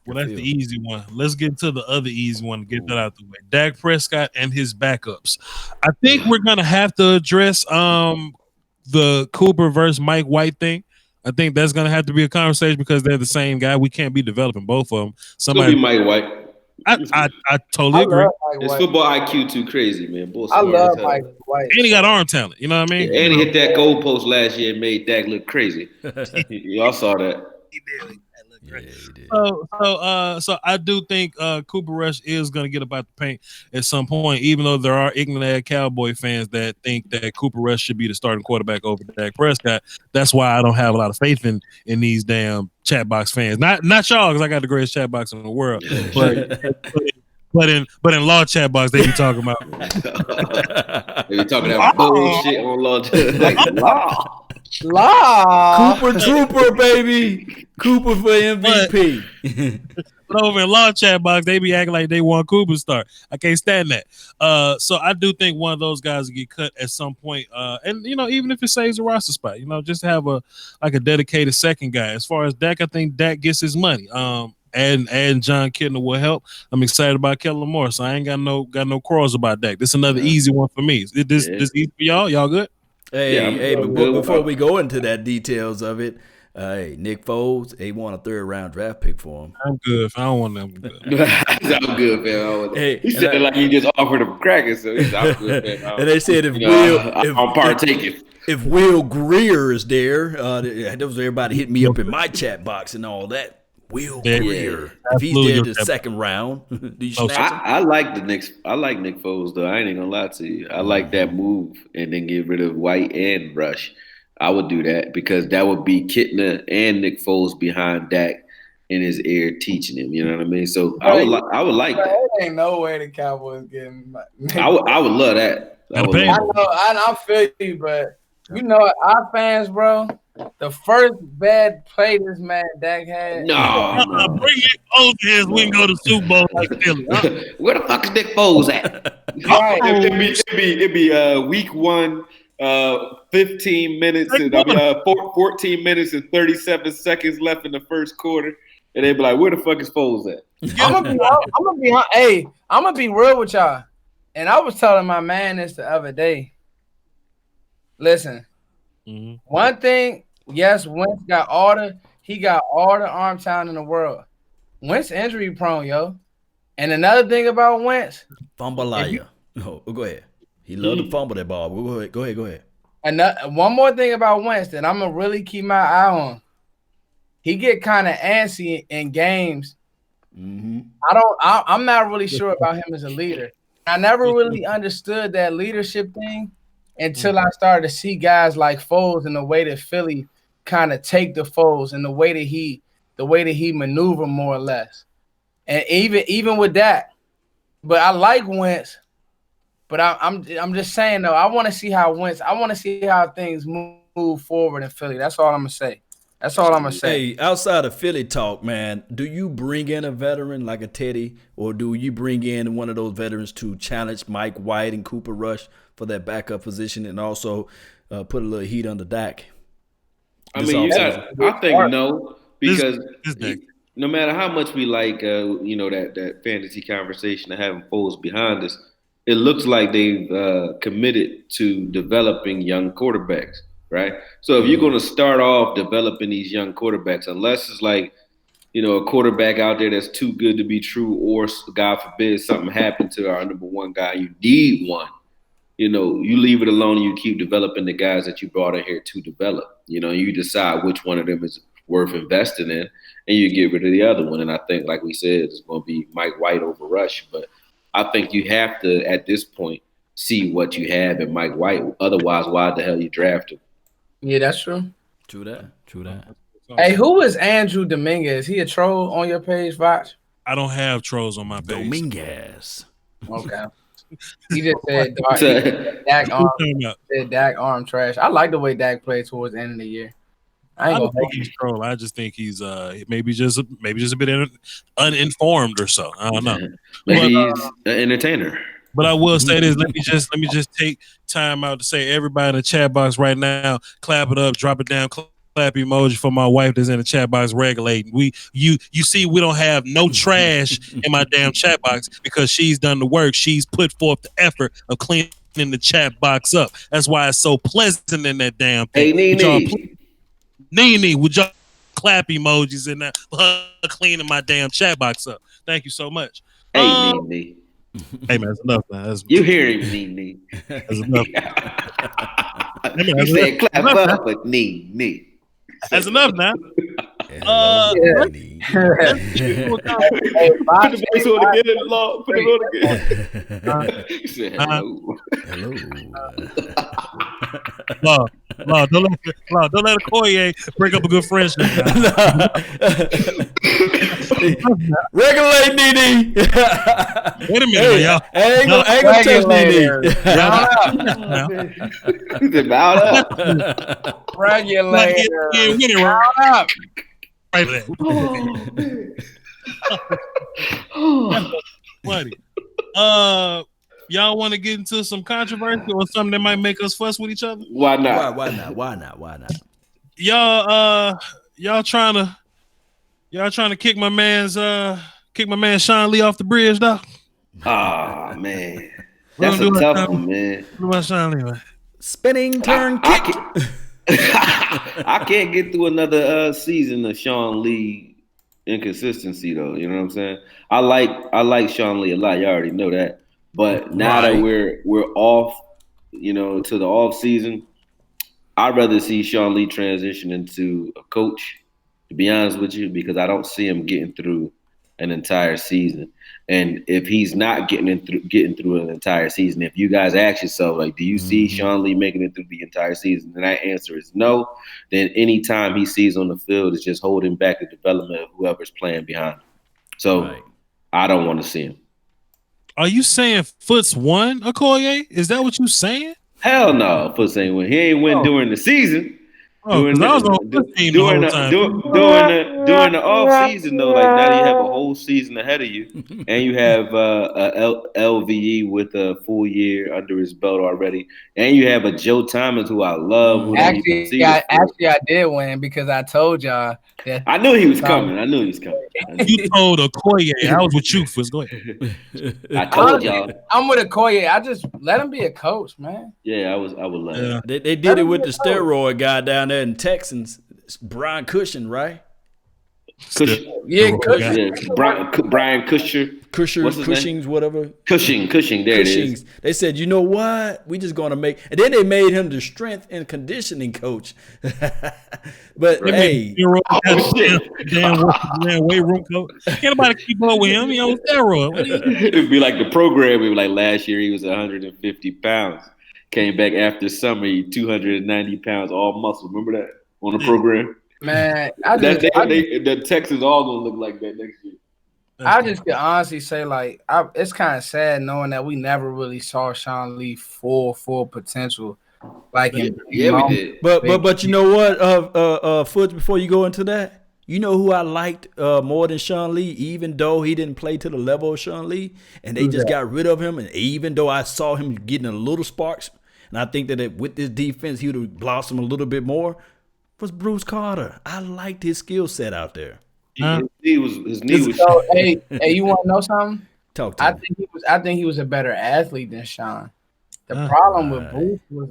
Well, that's the easy one. Let's get to the other easy one to get that out the way. Dak Prescott and his backups. I think we're going to have to address the Cooper versus Mike White thing. I think that's going to have to be a conversation because they're the same guy. We can't be developing both of them. Somebody be Mike White. I totally agree. His football IQ too crazy, man. I love Mike White. And he got arm talent. You know what I mean? Yeah, and he hit that goalpost last year and made Dak look crazy. Y'all saw that. He did. Yeah, he did. So I do think Cooper Rush is going to get about the paint at some point, even though there are ignorant Cowboy fans that think that Cooper Rush should be the starting quarterback over Dak Prescott. That's why I don't have a lot of faith in these damn chat box fans. Not y'all, because I got the greatest chat box in the world. But in law chat box, they be talking about they be talking about bullshit on law. Like law. Law. Cooper Trooper, baby. Cooper for MVP. But over in Law Chat Box, they be acting like they want Cooper start. I can't stand that. So I do think one of those guys will get cut at some point. And even if it saves a roster spot, just have a dedicated second guy. As far as Dak, I think Dak gets his money. And John Kitna will help. I'm excited about Kellen Moore, so I ain't got no quarrels about Dak. This is another easy one for me. This easy for y'all? Y'all good? Hey, but before we go into that details of it, hey, Nick Foles, they want a 3rd-round draft pick for him. I'm good. I don't want them. Good. I'm good, man. He said it like he just offered him crackers, so he's I'm good, man. And they said I'm partaking. If Will Greer is there, that was everybody hitting me up in my chat box and all that. Will Greer. If he's there the 2nd round, do you snatch him? I like the Knicks. I like Nick Foles though. I ain't gonna lie to you. I like that move and then get rid of White and Rush. I would do that because that would be Kitna and Nick Foles behind Dak in his ear teaching him. You know what I mean? So I would like that. There ain't no way the Cowboys getting. I would love that. I know. I feel you, but our fans, bro. The first bad play this man Dak had. No. Bring it over here. We can go to Super Bowl like Philly. Where the fuck is Nick Foles at? Right. It'd be week 1. 15 minutes and 14 minutes and 37 seconds left in the first quarter, and they'd be like, "Where the fuck is Foles at?" I'm gonna be real with y'all. And I was telling my man this the other day. Listen, one thing, yes, Wentz got all the arm talent in the world. Wentz injury prone, yo. And another thing about Wentz, Fumbalaya. Go ahead. He loved to fumble that ball. Go ahead. And one more thing about Wentz that I'm gonna really keep my eye on. He get kind of antsy in games. I'm not really sure about him as a leader. I never really understood that leadership thing until I started to see guys like Foles and the way that Philly kind of take the Foles and the way that he maneuver more or less. And even with that, but I like Wentz. But I'm just saying though, I want to see how things move forward in Philly. That's all I'm gonna say. Hey, outside of Philly talk, man, do you bring in a veteran like a Teddy, or do you bring in one of those veterans to challenge Mike White and Cooper Rush for that backup position, and also put a little heat on the Dak? I think no, because no matter how much we like, that fantasy conversation of having Foles behind us. It looks like they've committed to developing young quarterbacks, right? So if you're going to start off developing these young quarterbacks, unless it's like, a quarterback out there that's too good to be true, or God forbid something happened to our number one guy, you need one. You leave it alone and you keep developing the guys that you brought in here to develop. You decide which one of them is worth investing in, and you get rid of the other one. And I think, like we said, it's going to be Mike White over Rush, but I think you have to, at this point, see what you have in Mike White. Otherwise, why the hell you draft him? Yeah, that's true. True that. Hey, who is Andrew Dominguez? He a troll on your page, Vox? I don't have trolls on my page. Dominguez. Okay. He just said Dak arm trash. I like the way Dak played towards the end of the year. I don't think he's troll. I just think he's maybe just a bit uninformed or so. I don't know. Maybe he's an entertainer. But I will say this. Let me just take time out to say, everybody in the chat box right now, clap it up, drop it down, clap emoji for my wife that's in the chat box regulating. You see, we don't have no trash in my damn chat box because she's done the work. She's put forth the effort of cleaning the chat box up. That's why it's so pleasant in that damn thing. Hey, Nene, would y'all clap emojis in that for her cleaning my damn chat box up? Thank you so much. Hey, Nene. Hey, man, that's enough, man. You hear him, Nene. That's enough. You said clap up with Nene. That's enough now. Put the voice on again, Lord. Put it on again. He said hello. Lord, Don't let Okoye break up a good friendship. Regulate, Nene. Wait a minute, y'all. I ain't gonna touch Nene. Mount up. Regulator. Mount up. Right there. Funny. Y'all want to get into some controversy or something that might make us fuss with each other? Why not? Why not? Y'all trying to kick my man Sean Lee off the bridge, though? Ah, man. That's a tough one, man. What about Sean Lee, man? Spinning turn kick. I can't get through another season of Sean Lee inconsistency, though. You know what I'm saying? I like Sean Lee a lot. You already know that. But now that we're off, to the off season, I'd rather see Sean Lee transition into a coach, to be honest with you, because I don't see him getting through an entire season. And if he's not getting through an entire season, if you guys ask yourself, like, do you see Sean Lee making it through the entire season? And that answer is no. Then any time he sees on the field is just holding back the development of whoever's playing behind him. So I don't want to see him. Are you saying Foots won, Okoye? Is that what you saying? Hell no, Foots ain't win. He ain't win during the season. During the off season though, like now you have a whole season ahead of you, and you have LVE with a full year under his belt already, and you have a Joe Thomas who I love. Actually, I did win because I told y'all that I knew he was coming. You told Okoye. I was with you, Foots. Go ahead. I told y'all. I'm with Okoye. I just let him be a coach, man. Yeah, I would love it. They did it with the steroid guy down there in Texans, Brian Cushing, right? Cushing. Yeah, Cushing. Brian Cushing's whatever. Cushing. There it is. They said, you know what? We just gonna make, and then they made him the strength and conditioning coach. But hey, damn weight room coach. Can't nobody keep up with him. He on steroid. It'd be like the program. It was like last year he was 150 pounds. Came back after summer, he 290 pounds, all muscle. Remember that on the program? Man, the Texans all gonna look like that next year. I just can honestly say, like, it's kind of sad knowing that we never really saw Sean Lee full potential. Like, we did. But you know what, Foots, before you go into that, you know who I liked more than Sean Lee, even though he didn't play to the level of Sean Lee, and they just got rid of him, and even though I saw him getting a little sparks, and I think that with this defense he would have blossomed a little bit more, was Bruce Carter. I liked his skill set out there. His knee was. So, hey, you want to know something? Talk to me. I think he was a better athlete than Sean. The problem with Bruce was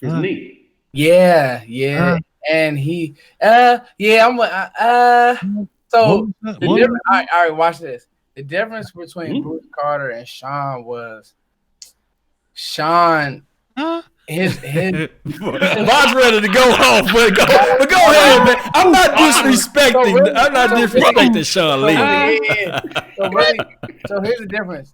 his knee. Yeah, and he So the difference. All right, watch this. The difference between Bruce Carter and Sean was Sean. His Bob's ready to go home, but go ahead, man. I'm not disrespecting Sean Lee. So here's the difference.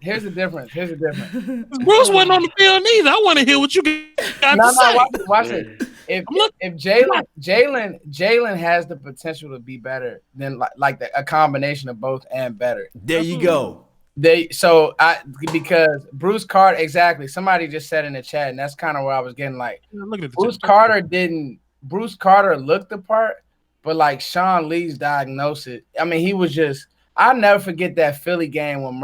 Bruce wasn't on the field neither. I want to hear what you got to say. Watch it. If Jalen has the potential to be better than a combination of both and better. There you go. Because Bruce Carter, exactly. Somebody just said in the chat, and that's kind of where I was getting like. Bruce Carter looked the part, but like Sean Lee's diagnosis. I mean, he was just. I'll never forget that Philly game when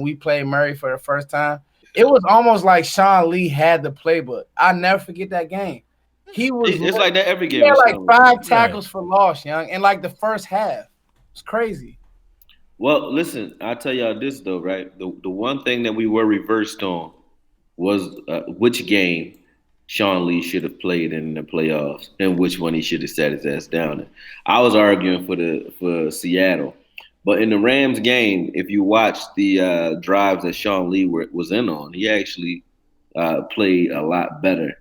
we played Murray for the first time. It was almost like Sean Lee had the playbook. I'll never forget that game. It's like that every game. He had like 5 tackles for loss, young, in like the first half. It's crazy. Well, listen, I'll tell y'all this, though, right? The one thing that we were reversed on was which game Sean Lee should have played in the playoffs and which one he should have sat his ass down in. I was arguing for Seattle. But in the Rams game, if you watch the drives that Sean Lee was in on, he actually played a lot better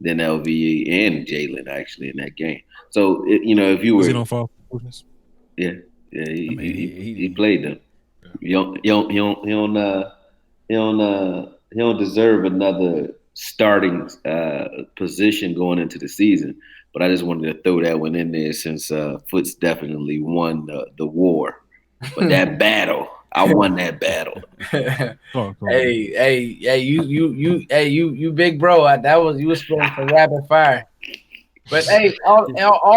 than LVE and Jalen, actually, in that game. So, if you were... Was he on fall? Yeah. Yeah, he played them. He don't deserve another starting position going into the season. But I just wanted to throw that one in there since Foots definitely won the war. But that battle, I won that battle. Hey, you big bro. You was spitting some rapid fire. But hey, all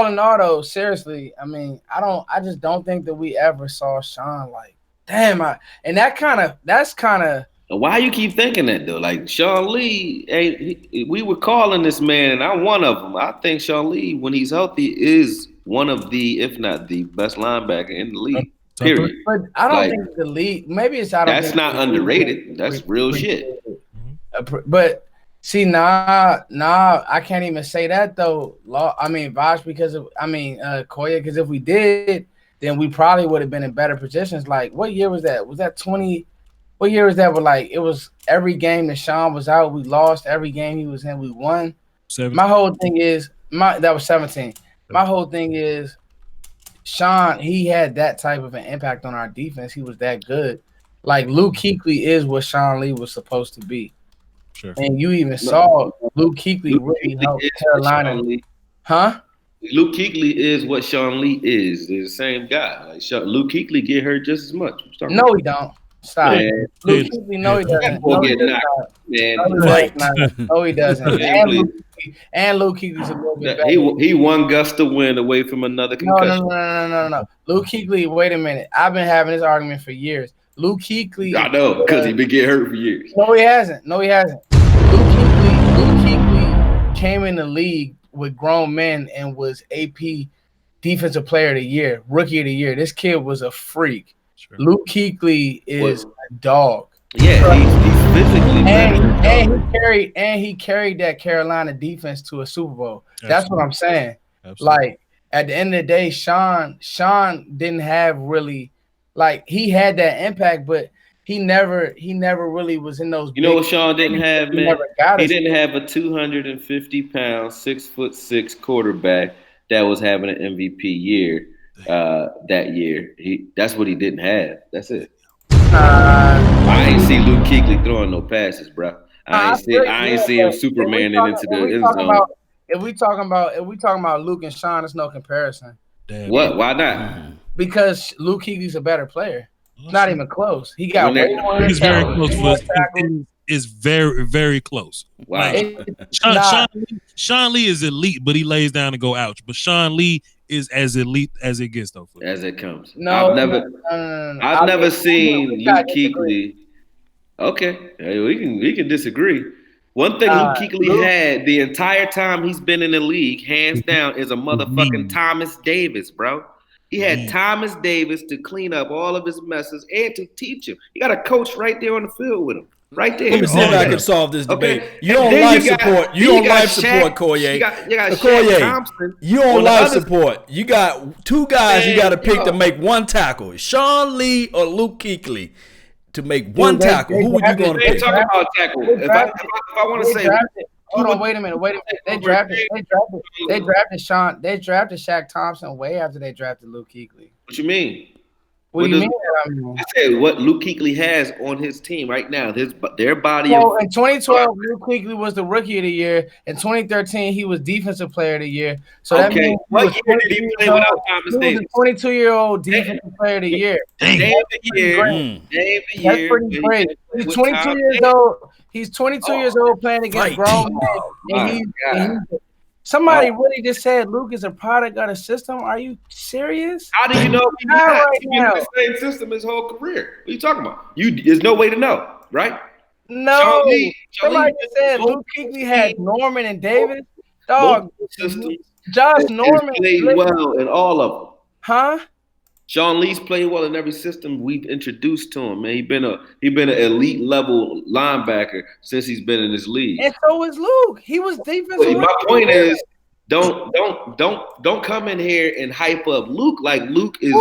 in all though, seriously, I mean, I just don't think that we ever saw Sean like, damn, that's kind of. Why you keep thinking that though? Like Sean Lee, we were calling this man, and I'm one of them. I think Sean Lee, when he's healthy, is one of the, if not the best linebacker in the league. Period. But I don't think the league. Maybe it's I don't. That's not underrated. That's real shit. But see, nah, I can't even say that though. I mean, Vosh, because of Koya, because if we did, then we probably would have been in better positions. Like, what year was that? Was that 20? What year was that? But like, it was every game that Sean was out, we lost. Every game he was in, we won. 17. My whole thing is that was 17. My whole thing is Sean. He had that type of an impact on our defense. He was that good. Like Luke Kuechly is what Sean Lee was supposed to be. Sure. And you even saw Luke Kuechly really helped Carolina. Huh? Luke Kuechly is what Sean Lee is. They're the same guy. Like Luke Kuechly get hurt just as much. No, he don't. Stop. Man. Luke Kuechly, no, he doesn't. No, he doesn't. And Luke Kuechly's a little bit better. He one gust to win away from another concussion. No. Luke Kuechly, wait a minute. I've been having this argument for years. Luke Kuechly. I know, because he been getting hurt for years. No, he hasn't. Luke Kuechly came in the league with grown men and was AP Defensive Player of the Year, Rookie of the Year. This kid was a freak. Sure. Luke Kuechly is a dog. Yeah, he's physically better. And he carried that Carolina defense to a Super Bowl. That's what I'm saying. Absolutely. Like at the end of the day, Sean didn't have really, like, he had that impact, but he never really was in those. You know what Sean didn't have, man? He didn't have a 250-pound, 6'6" quarterback that was having an MVP year that year. That's what he didn't have. That's it. I ain't see Luke Kuechly throwing no passes, bro. I ain't see him Superman into the end zone. If we talking about Luke and Sean, it's no comparison. Damn. What? Why not? Because Luke Kuechly's a better player. Not even close. He got way more. He's very close. Is very, very close. Wow. Sean Lee is elite, but he lays down and go ouch. But Sean Lee is as elite as it gets, though. As it comes. No, I've never seen Luke Kuechly. Okay, we can disagree. One thing Luke Kuechly had the entire time he's been in the league, hands down, is a motherfucking Thomas Davis, bro. He had Thomas Davis to clean up all of his messes and to teach him. You got a coach right there on the field with him. Right there. Let me see if I can solve this debate. You on life support. You on life support, Koye. You got Shaq Thompson. You on life support. You got two guys you got to pick to make one tackle. Sean Lee or Luke Kuechly to make one tackle. Who would you going to pick? Talking about tackle. If I want to say, hold on, wait a minute. They drafted Sean. They drafted Shaq Thompson way after they drafted Luke Kuechly. What you mean? What do you mean? I said what Luke Kuechly has on his team right now. Their body. So in 2012, Luke Kuechly was the Rookie of the Year. In 2013, he was Defensive Player of the Year. So that means what year did he play without Thomas Davis? He was a 22-year-old Defensive Player of the Year. Name the year. That's pretty great. He's 22 years old. He's 22 years old playing against grown men. Somebody really just said Luke is a product of the system. Are you serious? How do you know he's been in the same system his whole career? What are you talking about? There's no way to know, right? No. Somebody just said Luke Kuechly had Norman and Davis. Dog. Josh Norman played well in all of them. Huh? Sean Lee's played well in every system we've introduced to him, man. He been an elite level linebacker since he's been in this league. And so is Luke. He was defensive. My point is, don't come in here and hype up Luke like Luke is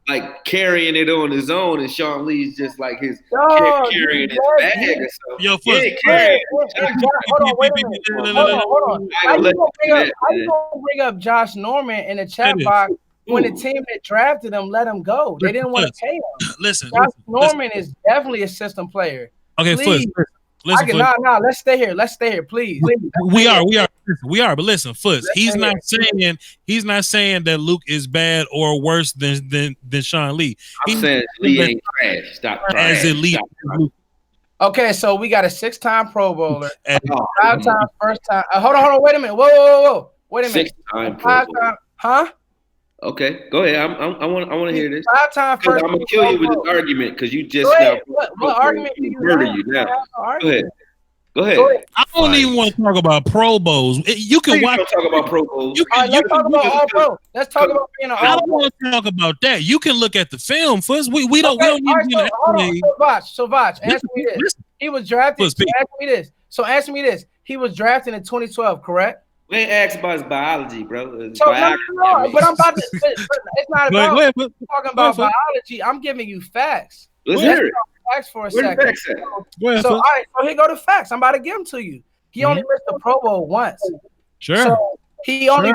like carrying it on his own, and Sean Lee's just like carrying his bag or something. Yo, hold on, wait a minute. Hold on. How you gonna bring up Josh Norman in the chat box? When the team that drafted him let him go, they didn't want to pay him. Listen, Josh Norman is definitely a system player. Okay, Listen, Foots. No. Let's stay here. Let's stay here, please. We are. But listen, Foots. He's not saying that Luke is bad or worse than Sean Lee. I'm saying Lee ain't trash. Stop trying. As elite. Okay, so we got a 6-time Pro Bowler, 5-time, first time. Hold on. Wait a minute. Whoa. Wait a minute. 6-time Pro Bowler. Huh? Okay, go ahead. I want to hear this. 5-time first. I'm gonna kill you with this argument because you just what argument do you murder you now. Go ahead. I don't even want to talk about Pro Bowls. You can watch. Talk about Pro Bowls. Let's talk about All Pro. Let's talk about being an All Pro. I don't want to talk about that. You can look at the film first. We don't need to. Hold on. So Vash, answer me this. He was drafted. Answer me this. So answer me this. He was drafted in 2012, correct? We ain't asked about his biology, bro. So no, but I'm about to. It's not about talking about biology. I'm giving you facts. Let's hear it. Facts for a second. So all right, so here go the facts. I'm about to give them to you. He only missed the Pro Bowl once. Sure. So he only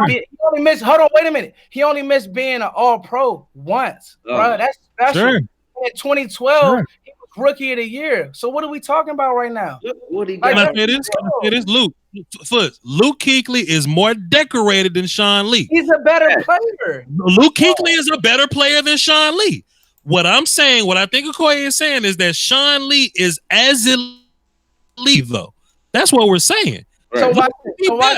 missed. Hold on, wait a minute. He only missed being an All Pro once, bro. That's special. Sure. In 2012, he was Rookie of the Year. So what are we talking about right now? What he got? Can I say this? Luke Kuechly is more decorated than Sean Lee. He's a better player. Luke Kuechly is a better player than Sean Lee. What I'm saying, what I think Okoye is saying is that Sean Lee is as elite, though. That's what we're saying. Right. So watch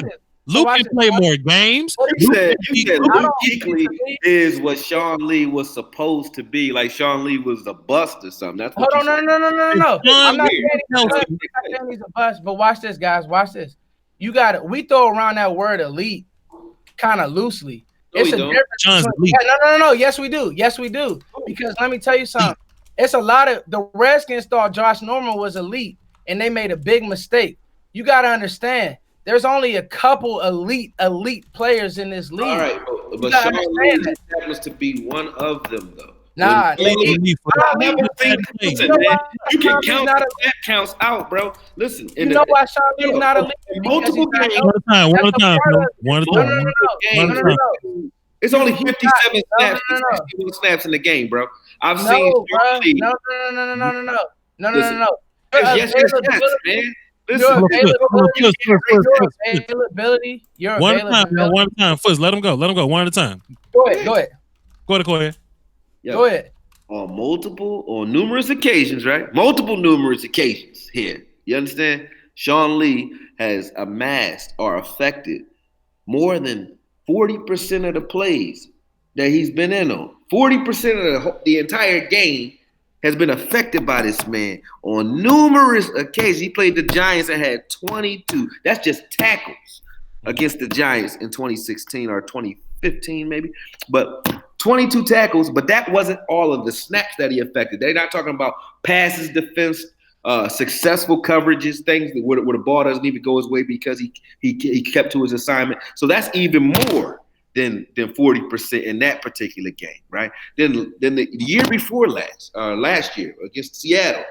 this. Luke can play more games. You said Luke Kuechly is what Sean Lee was supposed to be. Like Sean Lee was a bust or something. That's what no. I'm not saying he's a bust, but watch this, guys. Watch this. You got it. We throw around that word elite kind of loosely. It's a difference. No. Yes, we do. Because let me tell you something. It's a lot of the Redskins thought Josh Norman was elite, and they made a big mistake. You got to understand. There's only a couple elite players in this league. All right, but Sean Lee happens to be one of them, though. Nah, you can count that counts out, bro. Listen, you know why Sean Lee is not elite? Multiple games. One at a time. It's only 57 snaps. 61 snaps in the game, bro. I've seen. No. Yes, man. Your availability. One at a time. First, let him go. One at a time. Go ahead. Go ahead. On numerous occasions, right? Numerous occasions here. You understand? Sean Lee has amassed or affected more than 40% of the plays that he's been in on. 40% of the entire game has been affected by this man on numerous occasions. He played the Giants and had 22. That's just tackles against the Giants in 2016 or 2015 maybe. But 22 tackles, but that wasn't all of the snaps that he affected. They're not talking about passes, defense, successful coverages, things where the ball doesn't even go his way because he kept to his assignment. So that's even more than 40% in that particular game, right? Then the year before last year against Seattle,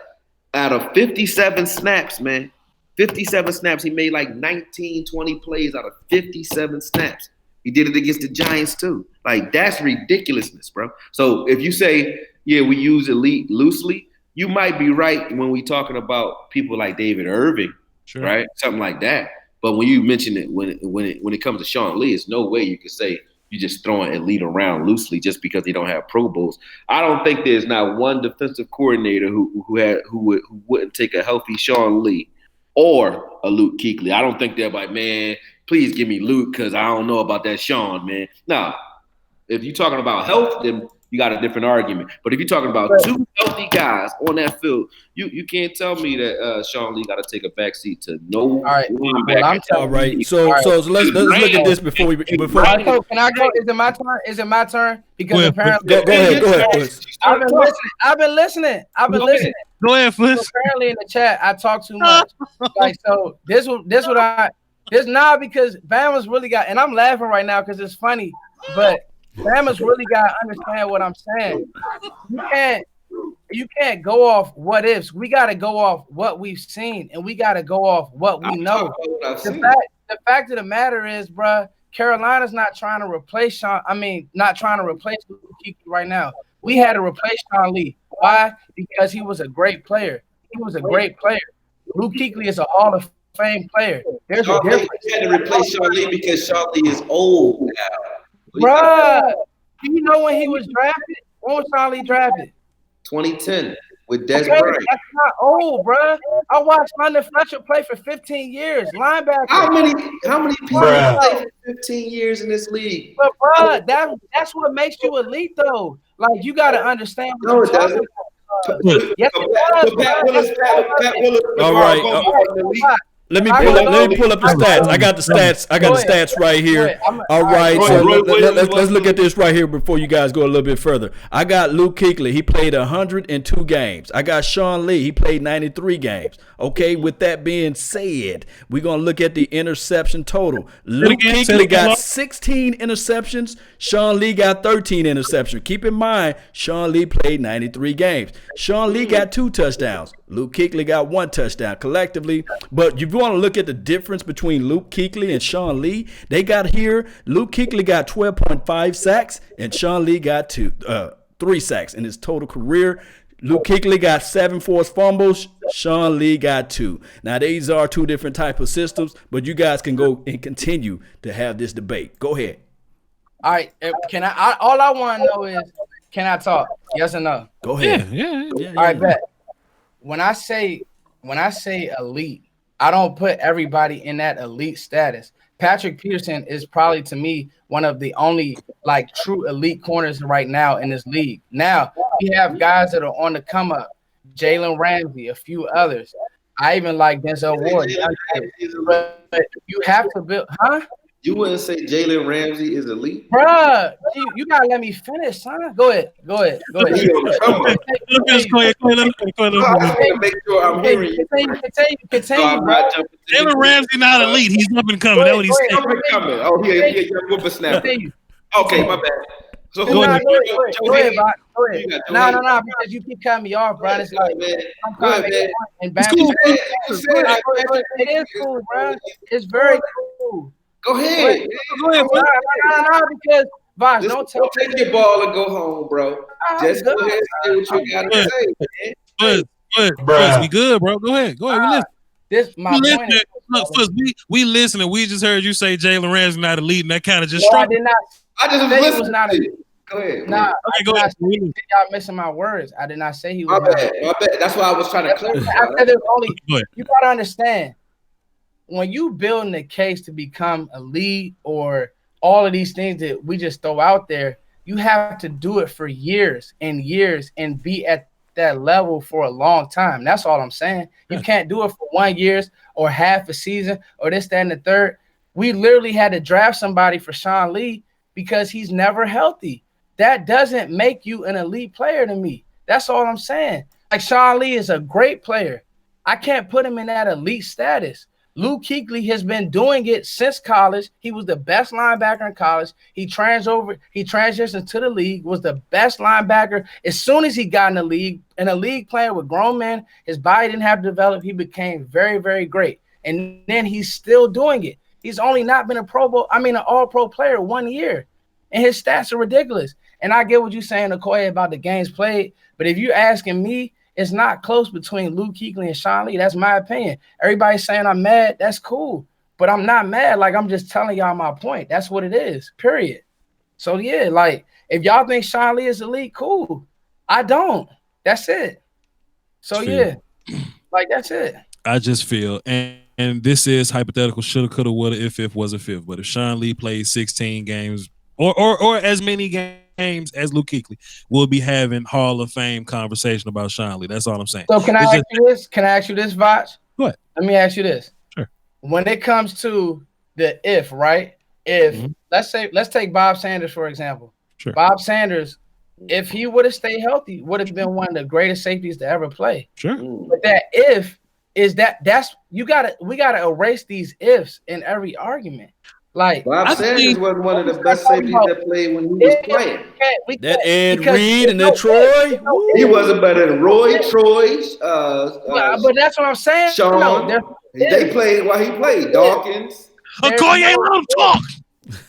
out of 57 snaps, man, 57 snaps, he made like 19, 20 plays out of 57 snaps. He did it against the Giants too. Like, that's ridiculousness, bro. So if you say, yeah, we use elite loosely, you might be right when we talking about people like David Irving, sure, right? Something like that. But when you mention it, when it comes to Sean Lee, it's no way you can say you're just throwing elite around loosely just because they don't have Pro Bowls. I don't think there's not one defensive coordinator who wouldn't take a healthy Sean Lee or a Luke Kuechly. I don't think they're like, man, please give me Luke because I don't know about that Sean, man. Nah, if you're talking about health, then you got a different argument. But if you're talking about two healthy guys on that field, you can't tell me that Sean Lee got to take a backseat to no. All right. All right. So let's look at this before. Can I go? Is it my turn? Because apparently, go ahead. I've been listening. Go ahead, Fliss. Apparently in the chat, I talk too much. Because Bama's really got, and I'm laughing right now because it's funny, but Bama's really got to understand what I'm saying. You can't go off what ifs. We got to go off what we've seen, and we got to go off what we know. The fact of the matter is, bro, Carolina's not trying to replace not trying to replace Kuechly right now. We had to replace Sean Lee. Why? Because he was a great player. Luke Kuechly is a Hall of Fame player. There's a Sean Lee difference. had to replace Sean Lee because Sean Lee is old now. Bruh, do you know when he was drafted? When was Sean Lee drafted? 2010 with Des Okay, Bryant. that's not old, bruh. I watched London Fletcher play for 15 years, linebacker. How many people play for 15 years in this league? But bruh, that's what makes you elite, though. Like you got to understand what No, you're it talking doesn't. about. Yes, it does. Pat Willis. All right. Let me pull up the stats. I got the stats. I got the stats right here. All right, so let's look at this right here before you guys go a little bit further. I got Luke Kuechly. He played 102 games. I got Sean Lee. He played 93 games. Okay, with that being said, we're going to look at the interception total. Luke Kuechly got 16 interceptions. Sean Lee got 13 interceptions. Keep in mind, Sean Lee played 93 games. Sean Lee got 2 touchdowns. Luke Kuechly got 1 touchdown collectively. But if you want to look at the difference between Luke Kuechly and Sean Lee, they got here, Luke Kuechly got 12.5 sacks and Sean Lee got 3 sacks in his total career. Luke Kuechly got 7 forced fumbles. Sean Lee got 2. Now, these are 2 different type of systems, but you guys can go and continue to have this debate. Go ahead. All right, can I all I want to know is, can I talk? Yes or no? Go ahead. Yeah. All right, bet. When I say elite, I don't put everybody in that elite status. Patrick Peterson is probably, to me, one of the only like true elite corners right now in this league. Now we have guys that are on the come up, Jalen Ramsey, a few others. I even like Denzel Ward. But you have to build, huh? You wouldn't say Jalen Ramsey is elite? Bruh, you got to let me finish, son. Go ahead. Go Go ahead. Make sure I'm hearing you. Continue, bro. Jalen Ramsey not elite. He's up and coming. That's what he's saying. Up and coming. Oh, yeah, whippersnapper. Okay, my bad. So go ahead, Bob. Go ahead. No, because you keep cutting me off, bro. It's like I'm coming and back. It is cool, bro. It's very cool. Go ahead. No, because Vosh, don't take your ball and go home, bro. Just go ahead and say what you gotta say, man. We good, bro. Go ahead. We listen. This my point. Look, we listening. We just heard you say Jalen Ramsey not elite, and that kind of just struck. I did not. I just say he was not elite. Go ahead. Nah, okay, go ahead. Y'all missing my words. I did not say he was. My bad. That's why I was trying to clarify. I said you gotta understand. When you building a case to become elite or all of these things that we just throw out there, you have to do it for years and years and be at that level for a long time. That's all I'm saying. You can't do it for 1 year or half a season or this, that, and the third. We literally had to draft somebody for Sean Lee because he's never healthy. That doesn't make you an elite player to me. That's all I'm saying. Like Sean Lee is a great player. I can't put him in that elite status. Luke Kuechly has been doing it since college. He was the best linebacker in college. He transitioned to the league, was the best linebacker. As soon as he got in the league playing with grown men, his body didn't have to develop. He became very, very great. And then he's still doing it. He's only not been an all-pro player 1 year. And his stats are ridiculous. And I get what you're saying, Okoye, about the games played. But if you're asking me, it's not close between Luke Kuechly and Sean Lee. That's my opinion. Everybody's saying I'm mad. That's cool. But I'm not mad. Like, I'm just telling y'all my point. That's what it is, period. So, yeah, like, if y'all think Sean Lee is elite, cool. I don't. That's it. So, yeah, like, that's it. I just feel, and this is hypothetical, shoulda, coulda, woulda, if was a fifth. But if Sean Lee played 16 games or as many games as Luke Kuechly, we'll be having Hall of Fame conversation about Sean Lee. That's all I'm saying. So can I ask you this? Can I ask you this, Voch? What? Let me ask you this. Sure. When it comes to the if, right? If let's take Bob Sanders for example. Sure. Bob Sanders, if he would have stayed healthy, would have been one of the greatest safeties to ever play. Sure. But that if is that's we gotta erase these ifs in every argument. Like Bob Sanders was one of the best safeties that played when he was playing. That Ed Reed and then Troy. He wasn't better than Roy, Troy. But that's what I'm saying. Sean. They played while he played. Dawkins. Okoye, let him talk.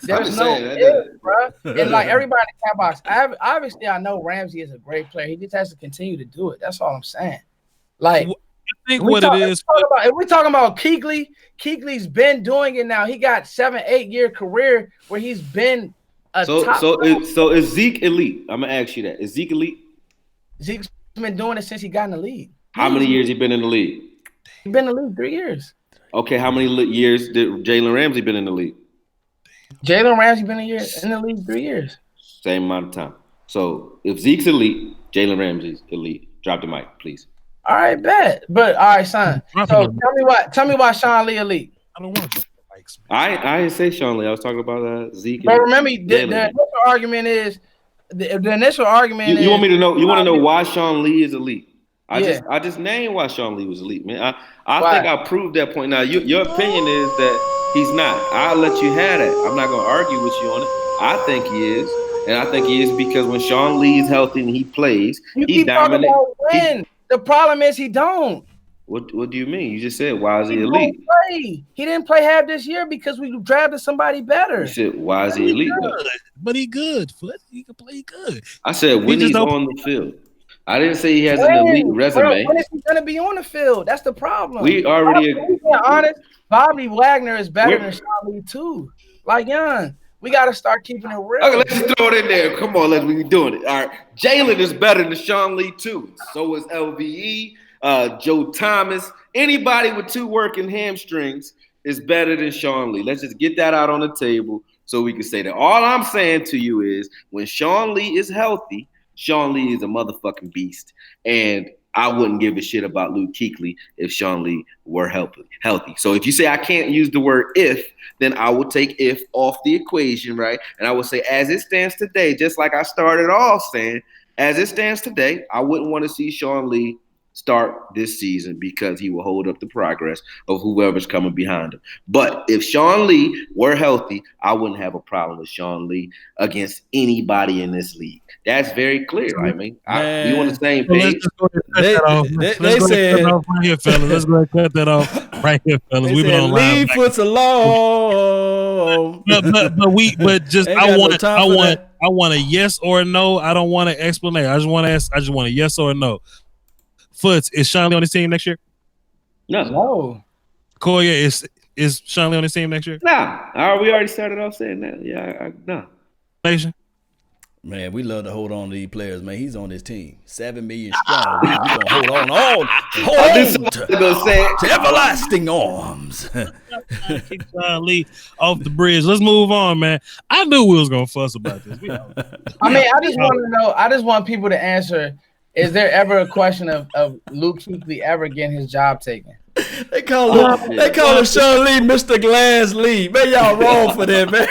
There's no if, bro. And like everybody in the chat box, obviously I know Ramsey is a great player. He just has to continue to do it. That's all I'm saying. Like think what it is. If we're talking about Kuechly, Kuechly's been doing it now. He got 7-8 year career where he's been a top. So is Zeke elite? I'm gonna ask you that. Is Zeke elite? Zeke's been doing it since he got in the league. How many years he been in the league? He's been in the league 3 years. Okay, how many years did Jalen Ramsey been in the league? Jalen Ramsey been in the league 3 years. Same amount of time. So if Zeke's elite, Jalen Ramsey's elite. Drop the mic, please. All right, bet. But all right, son. So tell me why Sean Lee elite. I don't want to. I didn't say Sean Lee. I was talking about Zeke. But remember, the initial argument is the initial argument. You want me to know? You want to know why Sean Lee is elite? I just named why Sean Lee was elite, man. I think I proved that point. Now your opinion is that he's not. I'll let you have that. I'm not gonna argue with you on it. I think he is, and I think he is because when Sean Lee is healthy and he plays, he dominates. The problem is he don't. What do you mean? You just said why is he elite? He didn't play half this year because we drafted somebody better. You said why is he elite? But he good. He can play good. I said when he's on the field. I didn't say he has an elite resume. When is he going to be on the field? That's the problem. We already. To be honest, Bobby Wagner is better than Sean Lee too. Like young, we got to start keeping it real. Okay, let's just throw it in there. Come on, let's be doing it. All right, Jalen is better than Sean Lee too. So is LVE, Joe Thomas. Anybody with 2 working hamstrings is better than Sean Lee. Let's just get that out on the table so we can say that. All I'm saying to you is when Sean Lee is healthy, Sean Lee is a motherfucking beast. And I wouldn't give a shit about Luke Kuechly if Sean Lee were healthy. So if you say I can't use the word if, then I will take if off the equation, right? And I will say as it stands today, just like I started off saying, as it stands today, I wouldn't want to see Sean Lee start this season because he will hold up the progress of whoever's coming behind him. But if Sean Lee were healthy, I wouldn't have a problem with Sean Lee against anybody in this league. That's very clear. I mean, we on the same page. They said right here, fellas. Let's go ahead and cut that off right here, fellas. We've been on Lee foot's alone. but just I want a yes or a no. I don't want an explanation. I just want a yes or a no. Foots, is Sean Lee on his team next year? No. Koya, is Sean Lee on his team next year? Nah. We already started off saying that. Yeah, no. Nation? Man, we love to hold on to these players, man. He's on his team. 7 million strong. We gonna hold on to everlasting arms. Keep Sean Lee off the bridge. Let's move on, man. I knew we was gonna fuss about this. I just want to know. I just want people to answer. Is there ever a question of Luke Kuechly ever getting his job taken? They call him Sean Lee, Mr. Glass Lee. Man, y'all wrong for that, man.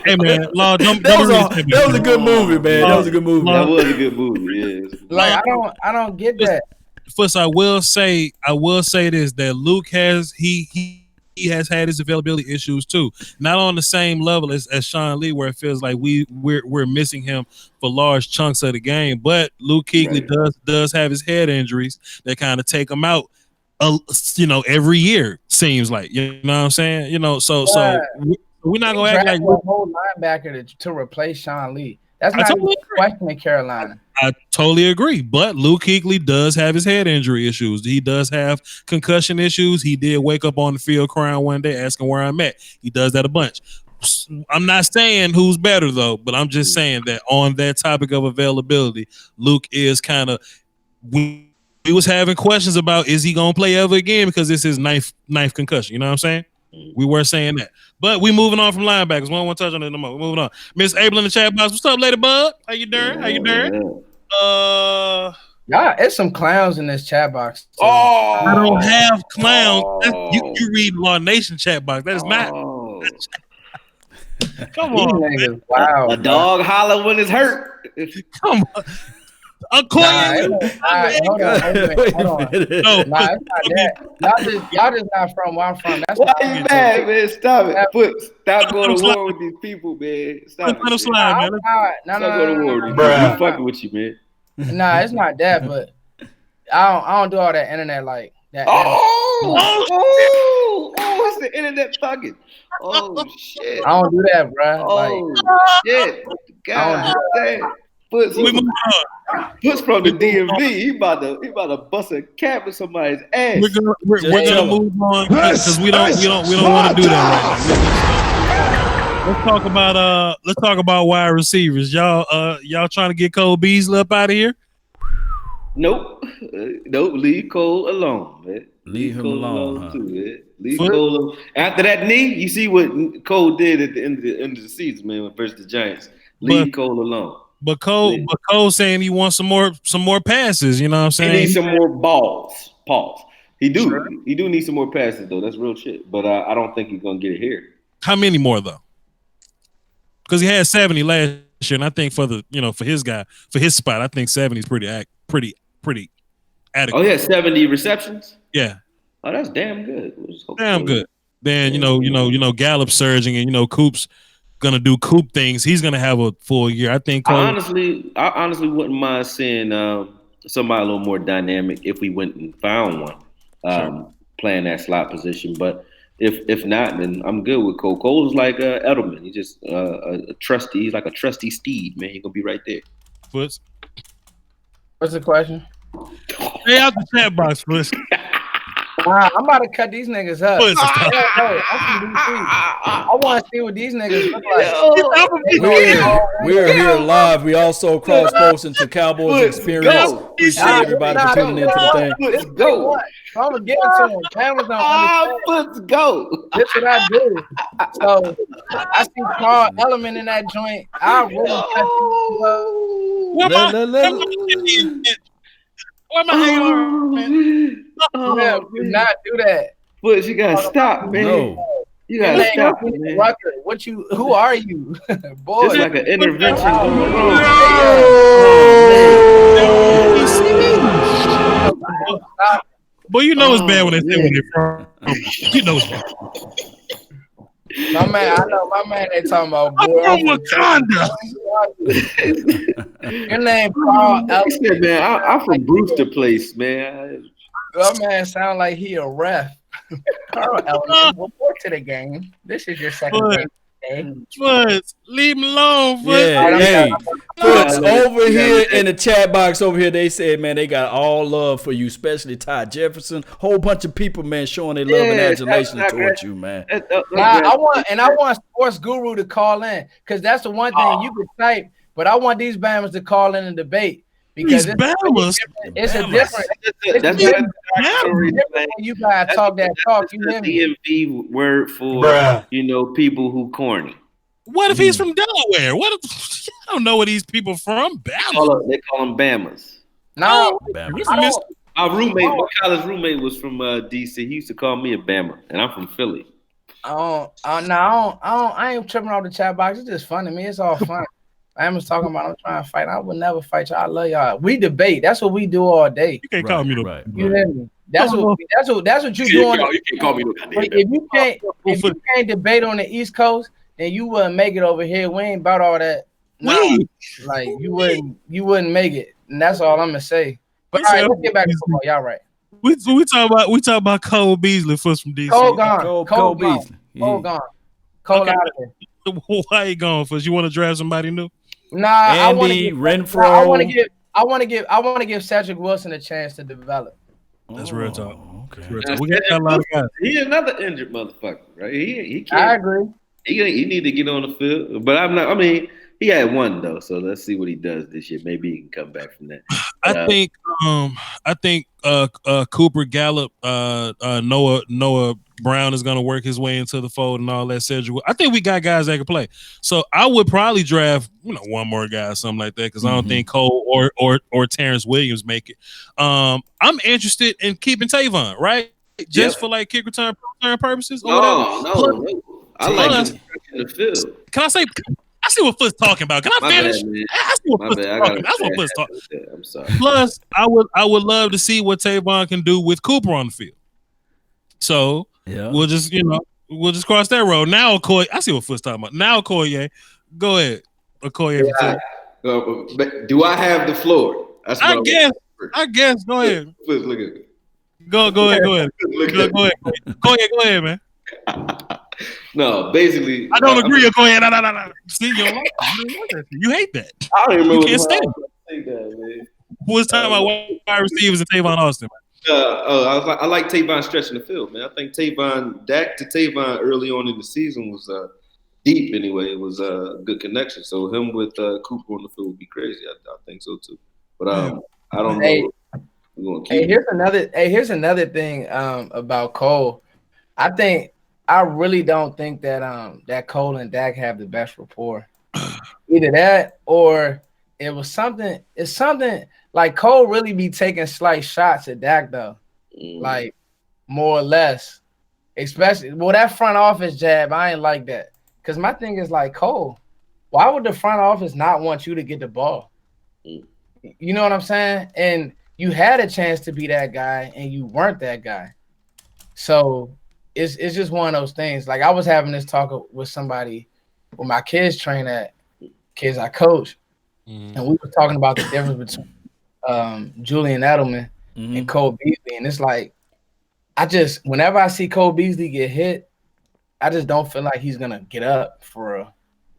Hey, man, that was a good movie, man. That was a good movie. That was a good movie. Yeah. Like I don't get that. First, I will say this: that Luke has he has had his availability issues too. Not on the same level as Sean Lee, where it feels like we're missing him for large chunks of the game. But Luke Kuechly does have his head injuries that kind of take him out. Every year seems like, you know what I'm saying? So we're not gonna act like a whole linebacker to replace Sean Lee. That's not even a question in Carolina. I totally agree, but Luke Kuechly does have his head injury issues. He does have concussion issues. He did wake up on the field crying one day asking where I'm at. He does that a bunch. I'm not saying who's better though, but I'm just saying that on that topic of availability, Luke is kind of we was having questions about is he gonna play ever again because this is ninth concussion. You know what I'm saying? We were saying that, but we moving on from linebackers. We don't want to touch on it no more. We're moving on. Miss Abel in the chat box. What's up, Lady Bug? How you doing? Yeah, it's some clowns in this chat box. Too. I don't have clowns. You read Law Nation chat box. That is not. Come on, wow. A dog holler when it's hurt. Come on. Hold on. No, it's not that. Y'all just not from where I'm from. That's why you mad, man? Stop it. Stop going to war with these people, man. Stop it. Stop going to war with these people. I'm fucking with you, man. Nah, it's not that, but I don't do all that internet like that. It's the internet fucking. Oh shit. I don't do that, bro. Oh shit. God damn. Puts We move on. from the DMV. He about to bust a cap in somebody's ass. We're gonna move on because we don't want to do that right now. Let's talk about wide receivers. Y'all trying to get Cole Beasley up out of here? Nope. Leave Cole alone, man. Leave him alone, huh? Too, man. Leave Cole alone. After that knee, you see what Cole did at the end of the season, man, versus the Giants. Leave Cole alone. But Cole saying he wants some more passes. You know what I'm saying? He needs some more balls. Pause. He do need some more passes though. That's real shit. But I don't think he's gonna get it here. How many more though? Because he had 70 last year, and I think for his spot, I think 70 is pretty adequate. Oh yeah, 70 receptions. Yeah. Oh, that's damn good. Damn good. Then Gallup surging, and Coop's gonna do Coop things. He's gonna have a full year. I think. I honestly wouldn't mind seeing somebody a little more dynamic if we went and found one playing that slot position. But if not, then I'm good with Cole. Cole's like Edelman. He's just a trusty. He's like a trusty steed, man. He's gonna be right there. Foots. What's the question? Stay out the chat box, Foots. I'm about to cut these niggas up. I want to see what these niggas look like. We're here live. We also cross-posting to Cowboys Experience. Appreciate everybody for tuning into the thing. Let's go. I'm going to give it to them. Cameras don't Let's go. This is what I do. So, I see Carl Element in that joint. I really Where my AR, man? Do not do that. But you gotta stop, man. No. You gotta stop, man. Who are you? Boy. It's like an intervention going on. Boy, you know it's bad when they say when they're from. You know it's bad. My man, they talking about. Boy, I'm from Wakanda. Your name Carl Ellis. Man, I'm from Brewster Place, man. Your man sound like he a ref. Carl Ellis, report to the game. This is your second game. Foots, leave him alone, Foots. Yeah, hey, Foots, over here in the chat box over here, they said, man, they got all love for you, especially Ty Jefferson. Whole bunch of people, man, showing their love and adulation towards you, man. I want Sports Guru to call in, because that's the one thing you could type, but I want these Bammers to call in and debate. Because it's a different. That's when you guys talk that talk. You hear me? DMV word for people who corny. What if he's from Delaware? What if I don't know where these people from? Bama. They call them Bamas. No, my college roommate was from DC. He used to call me a Bama, and I'm from Philly. I ain't tripping off the chat box. It's just fun to me. It's all fun. I am talking about I'm trying to fight. I would never fight y'all. I love y'all. We debate. That's what we do all day. You can't call me right. You hear me? That's what you doing. You can't call me no goddamn. If you can't debate on the East Coast, then you wouldn't make it over here. We ain't about all that. No, like you wouldn't make it. And that's all I'm gonna say. But all right, let's get back to football. Y'all right. We talk about Cole Beasley first from DC. Cole gone. Cole Beasley. Cole gone. Cole out of there. Why you going first? You want to draft somebody new? Nah, Andy Renfro. I want to give Cedric Wilson a chance to develop. That's real talk. Okay. Real talk. We got a lot of guys. He's another injured motherfucker, right? He can't. I agree. He need to get on the field, but I'm not. I mean, he had one though, so let's see what he does this year. Maybe he can come back from that. I think Cooper Gallup, Noah Brown is going to work his way into the fold and all that. Cedric, I think we got guys that can play. So I would probably draft, one more guy or something like that, because I don't think Cole or Terrence Williams make it. I'm interested in keeping Tavon, right? Just for like kick return purposes. No. I like in the field. Can I say? I see what Foot's talking about. Can I finish? I see what Foot's talking about. That's what Foot's talking about. I'm sorry. Plus, I would love to see what Tavon can do with Cooper on the field. So we'll just cross that road. Now, Okoye, I see what Foot's talking about. Now, Okoye, go ahead. Okoye. Do I have the floor? I guess. Go ahead. Look at it. Go ahead. Go ahead, man. No, basically, I don't agree. You're going. No. See, you don't like that. You don't like that. You hate that. I don't even You remember can't what stand I it. was going to say that, man. Who was talking about wide receivers and Tavon Austin? I like Tavon stretching the field, man. I think Dak to Tavon early on in the season was deep anyway. It was a good connection. So him with Cooper on the field would be crazy. I think so too. But I don't know. We're gonna keep. Here's another thing about Cole. I really don't think that Cole and Dak have the best rapport. Either that or it's something like Cole really be taking slight shots at Dak though. Like more or less. Especially that front office jab, I ain't like that. Cause my thing is like, Cole, why would the front office not want you to get the ball? You know what I'm saying? And you had a chance to be that guy and you weren't that guy. So it's just one of those things. Like I was having this talk with somebody with my kids kids I coach, and we were talking about the difference between Julian Edelman and Cole Beasley. And it's like whenever I see Cole Beasley get hit, I just don't feel like he's gonna get up for real.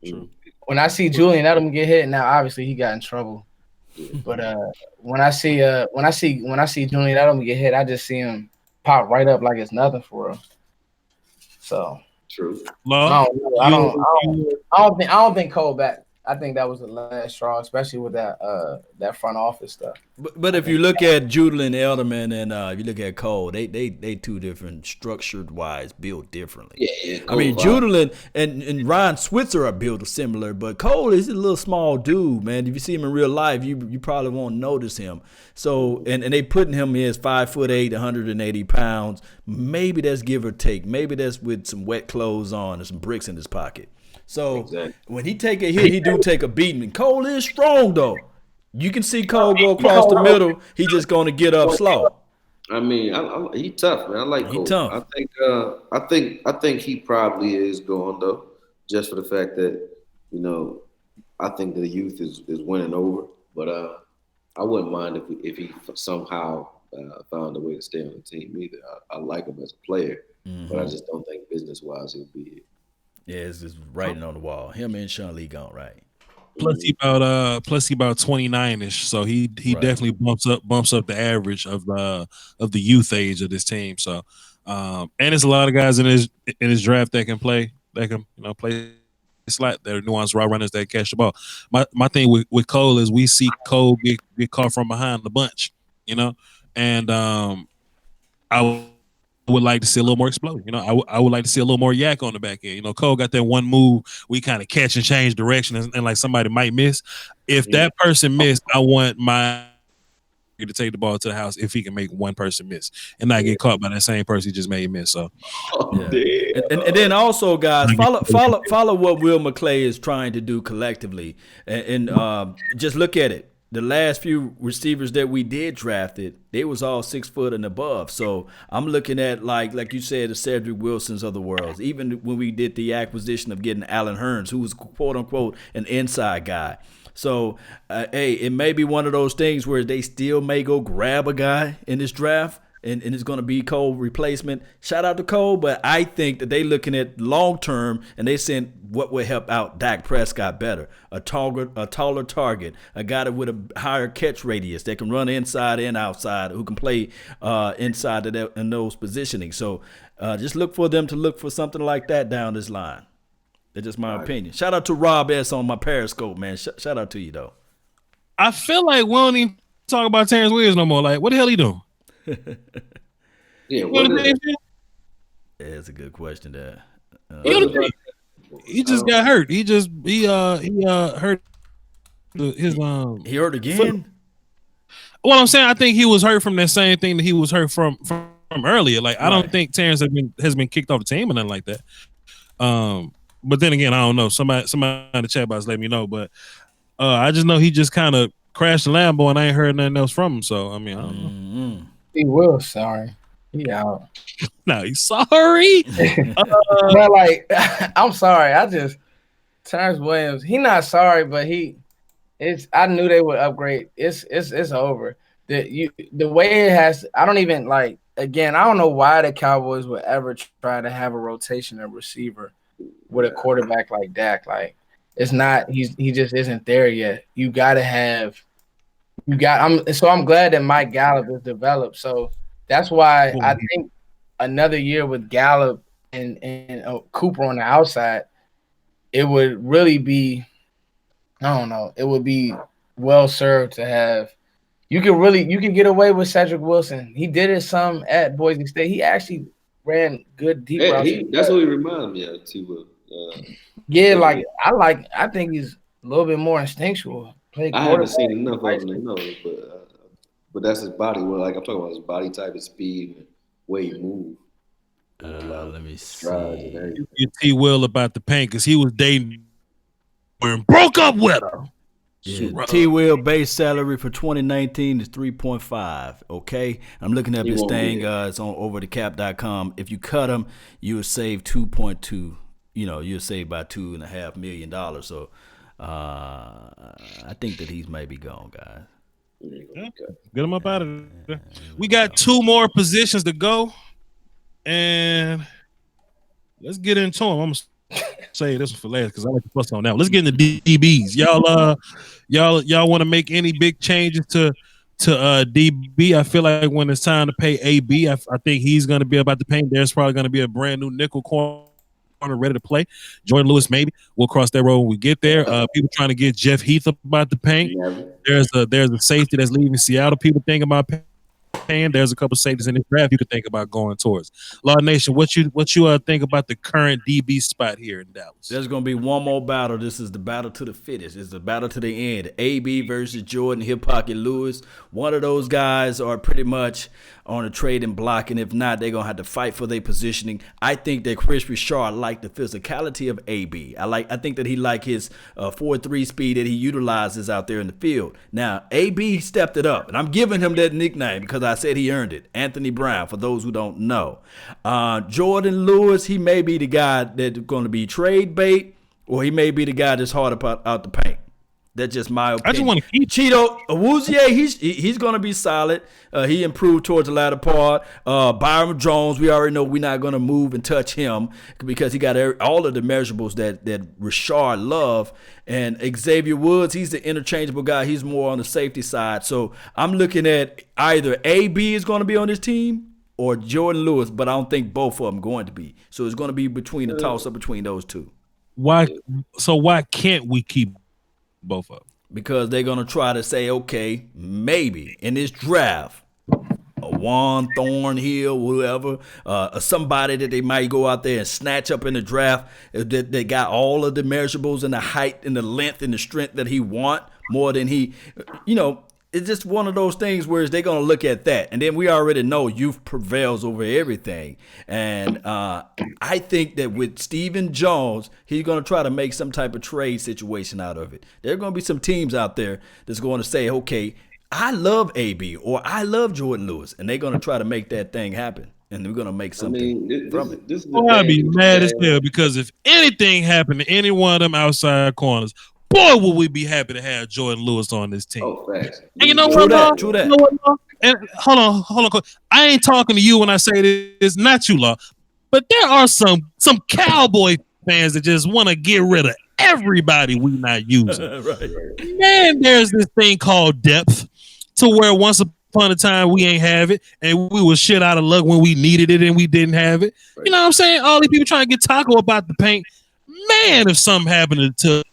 True. When I see Julian Edelman get hit, now obviously he got in trouble. But when I see Julian Edelman get hit, I just see him pop right up like it's nothing for real. So true. I don't think Cole back. I think that was the last straw, especially with that front office stuff. But if you look at Julian Edelman and if you look at Cole, they two different structured wise, built differently. Yeah. I mean, Julian and Ryan Switzer are built similar, but Cole is a little small dude, man. If you see him in real life, you probably won't notice him. So and they putting him as 5'8", 180 pounds. Maybe that's give or take. Maybe that's with some wet clothes on and some bricks in his pocket. So when he take a hit, he do take a beating. And Cole is strong though. You can see Cole go across the middle. He just going to get up slow. I mean, he tough, man. I like Cole. Tough. I think he probably is going though, just for the fact that I think the youth is winning over. But I wouldn't mind if he somehow found a way to stay on the team either. I like him as a player, but I just don't think business wise he'll be. Yeah, it's just writing on the wall. Him and Sean Lee gone right. Plus he about 29ish, so he definitely bumps up the average of the youth age of this team. So and there's a lot of guys in his draft that can play play slot. They're nuanced route runners that catch the ball. My thing with Cole is we see Cole get caught from behind the bunch, and I would like to see a little more explosion. I would like to see a little more yak on the back end. Cole got that one move we kind of catch and change direction and like somebody might miss. If that person missed, I want my to take the ball to the house if he can make one person miss and not get caught by that same person he just made miss. So and then also guys follow what Will McClay is trying to do collectively and just look at it. The last few receivers that we did drafted, they was all 6 foot and above. So I'm looking at like you said, the Cedric Wilsons of the world. Even when we did the acquisition of getting Allen Hurns, who was quote unquote an inside guy. So it may be one of those things where they still may go grab a guy in this draft. And it's going to be Cole replacement. Shout out to Cole, but I think that they looking at long term and they saying what will help out Dak Prescott better. A taller target, a guy with a higher catch radius that can run inside and outside, who can play inside of in those positioning. So just look for them to look for something like that down this line. That's just my opinion. Shout out to Rob S on my Periscope, man. Shout out to you though. I feel like we don't even talk about Terrence Williams no more. Like, what the hell he doing? Yeah, it's a good question there. He just got hurt. He hurt his He hurt again? Well, I'm saying I think he was hurt from that same thing that he was hurt from earlier. Like I don't think Terrence has been kicked off the team or nothing like that. But then again, I don't know. Somebody in the chat box let me know. But I just know he just kind of crashed the Lambo and I ain't heard nothing else from him. So I mean, I don't know. He will, sorry. He out. No, he's sorry. But like, I'm sorry. Terrence Williams. He not sorry, but I knew they would upgrade. It's over. The way it has. I don't even like. Again, I don't know why the Cowboys would ever try to have a rotation of receiver with a quarterback like Dak. Like it's not he just isn't there yet. You gotta have you got I'm glad that Mike Gallup is developed. So that's why I think another year with Gallup and Cooper on the outside, it would really be I don't know, it would be well served to have you can get away with Cedric Wilson. He did it some at Boise State. He actually ran good deep routes. That's what he reminded me of too. Yeah, I think he's a little bit more instinctual. Play I haven't quarterback seen in enough high of him to school. know, but that's his body. Well, like I'm talking about his body type, his speed, and way he move, a lot of Let me strides and see. everything. You T Will about the paint because he was dating and broke up with her. Yeah, T Will base salary for 2019 is 3.5. Okay, I'm looking up He this won't thing. get it. It's on overthecap.com. If you cut him, you would save 2.2. You'll save about $2.5 million. So, I think that he's maybe gone, guys. Yeah. Get him up out of there. We got two more positions to go, and let's get into them. I'm gonna say this one for last because I like to fuss on that. Let's get into DBs. Y'all want to make any big changes to DB? I feel like when it's time to pay AB, I think he's going to be about to pay. There's probably going to be a brand new nickel corner ready to play. Jordan Lewis, maybe we'll cross that road when we get there. People trying to get Jeff Heath about the paint. There's a safety that's leaving Seattle. People thinking about paying. There's a couple safeties in this draft you could think about going towards. Law Nation, what you think about the current DB spot here in Dallas? There's going to be one more battle. This is the battle to the fittest. It's the battle to the end. AB versus Jordan Hip Pocket Lewis. One of those guys are pretty much on a trading block, and if not, they're going to have to fight for their positioning. I think that Chris Richard liked the physicality of AB. I think that he liked his 4.3 speed that he utilizes out there in the field. Now, AB stepped it up, and I'm giving him that nickname because I said he earned it. Anthony Brown, for those who don't know. Jordan Lewis, he may be the guy that's going to be trade bait, or he may be the guy that's hard out the paint. That's just my opinion. I just want to keep Cheeto Awuzie. He's going to be solid. He improved towards the latter part. Byron Jones, we already know we're not going to move and touch him because he got all of the measurables that Richard love. And Xavier Woods, he's the interchangeable guy. He's more on the safety side. So I'm looking at either AB is going to be on this team or Jordan Lewis, but I don't think both of them going to be. So it's going to be between the toss up between those two. Why can't we keep both of them? Because they're going to try to say, okay, maybe in this draft, a Juan Thornhill, whoever, somebody that they might go out there and snatch up in the draft that they got all of the measurables and the height and the length and the strength that he want more than he, it's just one of those things where they're going to look at that. And then we already know youth prevails over everything. And I think that with Stephen Jones, he's going to try to make some type of trade situation out of it. There are going to be some teams out there that's going to say, okay, I love AB or I love Jordan Lewis. And they're going to try to make that thing happen. And we're going to make something from it. I'd be mad as hell because if anything happened to any one of them outside corners, boy, would we be happy to have Jordan Lewis on this team. Oh, facts. And you know True what, that, true that. You know what, and hold on. I ain't talking to you when I say this, not you, Law. But there are some Cowboy fans that just want to get rid of everybody we not using. Right. Man, there's this thing called depth to where once upon a time we ain't have it, and we was shit out of luck when we needed it and we didn't have it. You know what I'm saying? All these people trying to get Taco about the paint. Man, if something happened to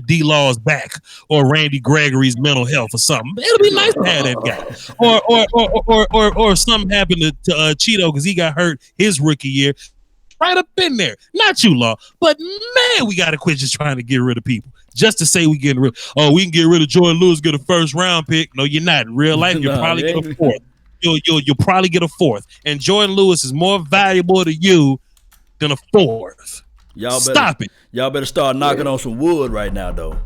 D-Law's back or Randy Gregory's mental health or something, it'll be nice to have that guy. Or something happened to Cheeto because he got hurt his rookie year. Right up in there. Not you, Law. But man, we gotta quit just trying to get rid of people. Just to say we getting rid. Oh, we can get rid of Jordan Lewis, get a first round pick. No, you're not. In real life, you'll probably get a fourth. You'll probably get a fourth. And Jordan Lewis is more valuable to you than a fourth. Stop it. Y'all better start knocking on some wood right now, though.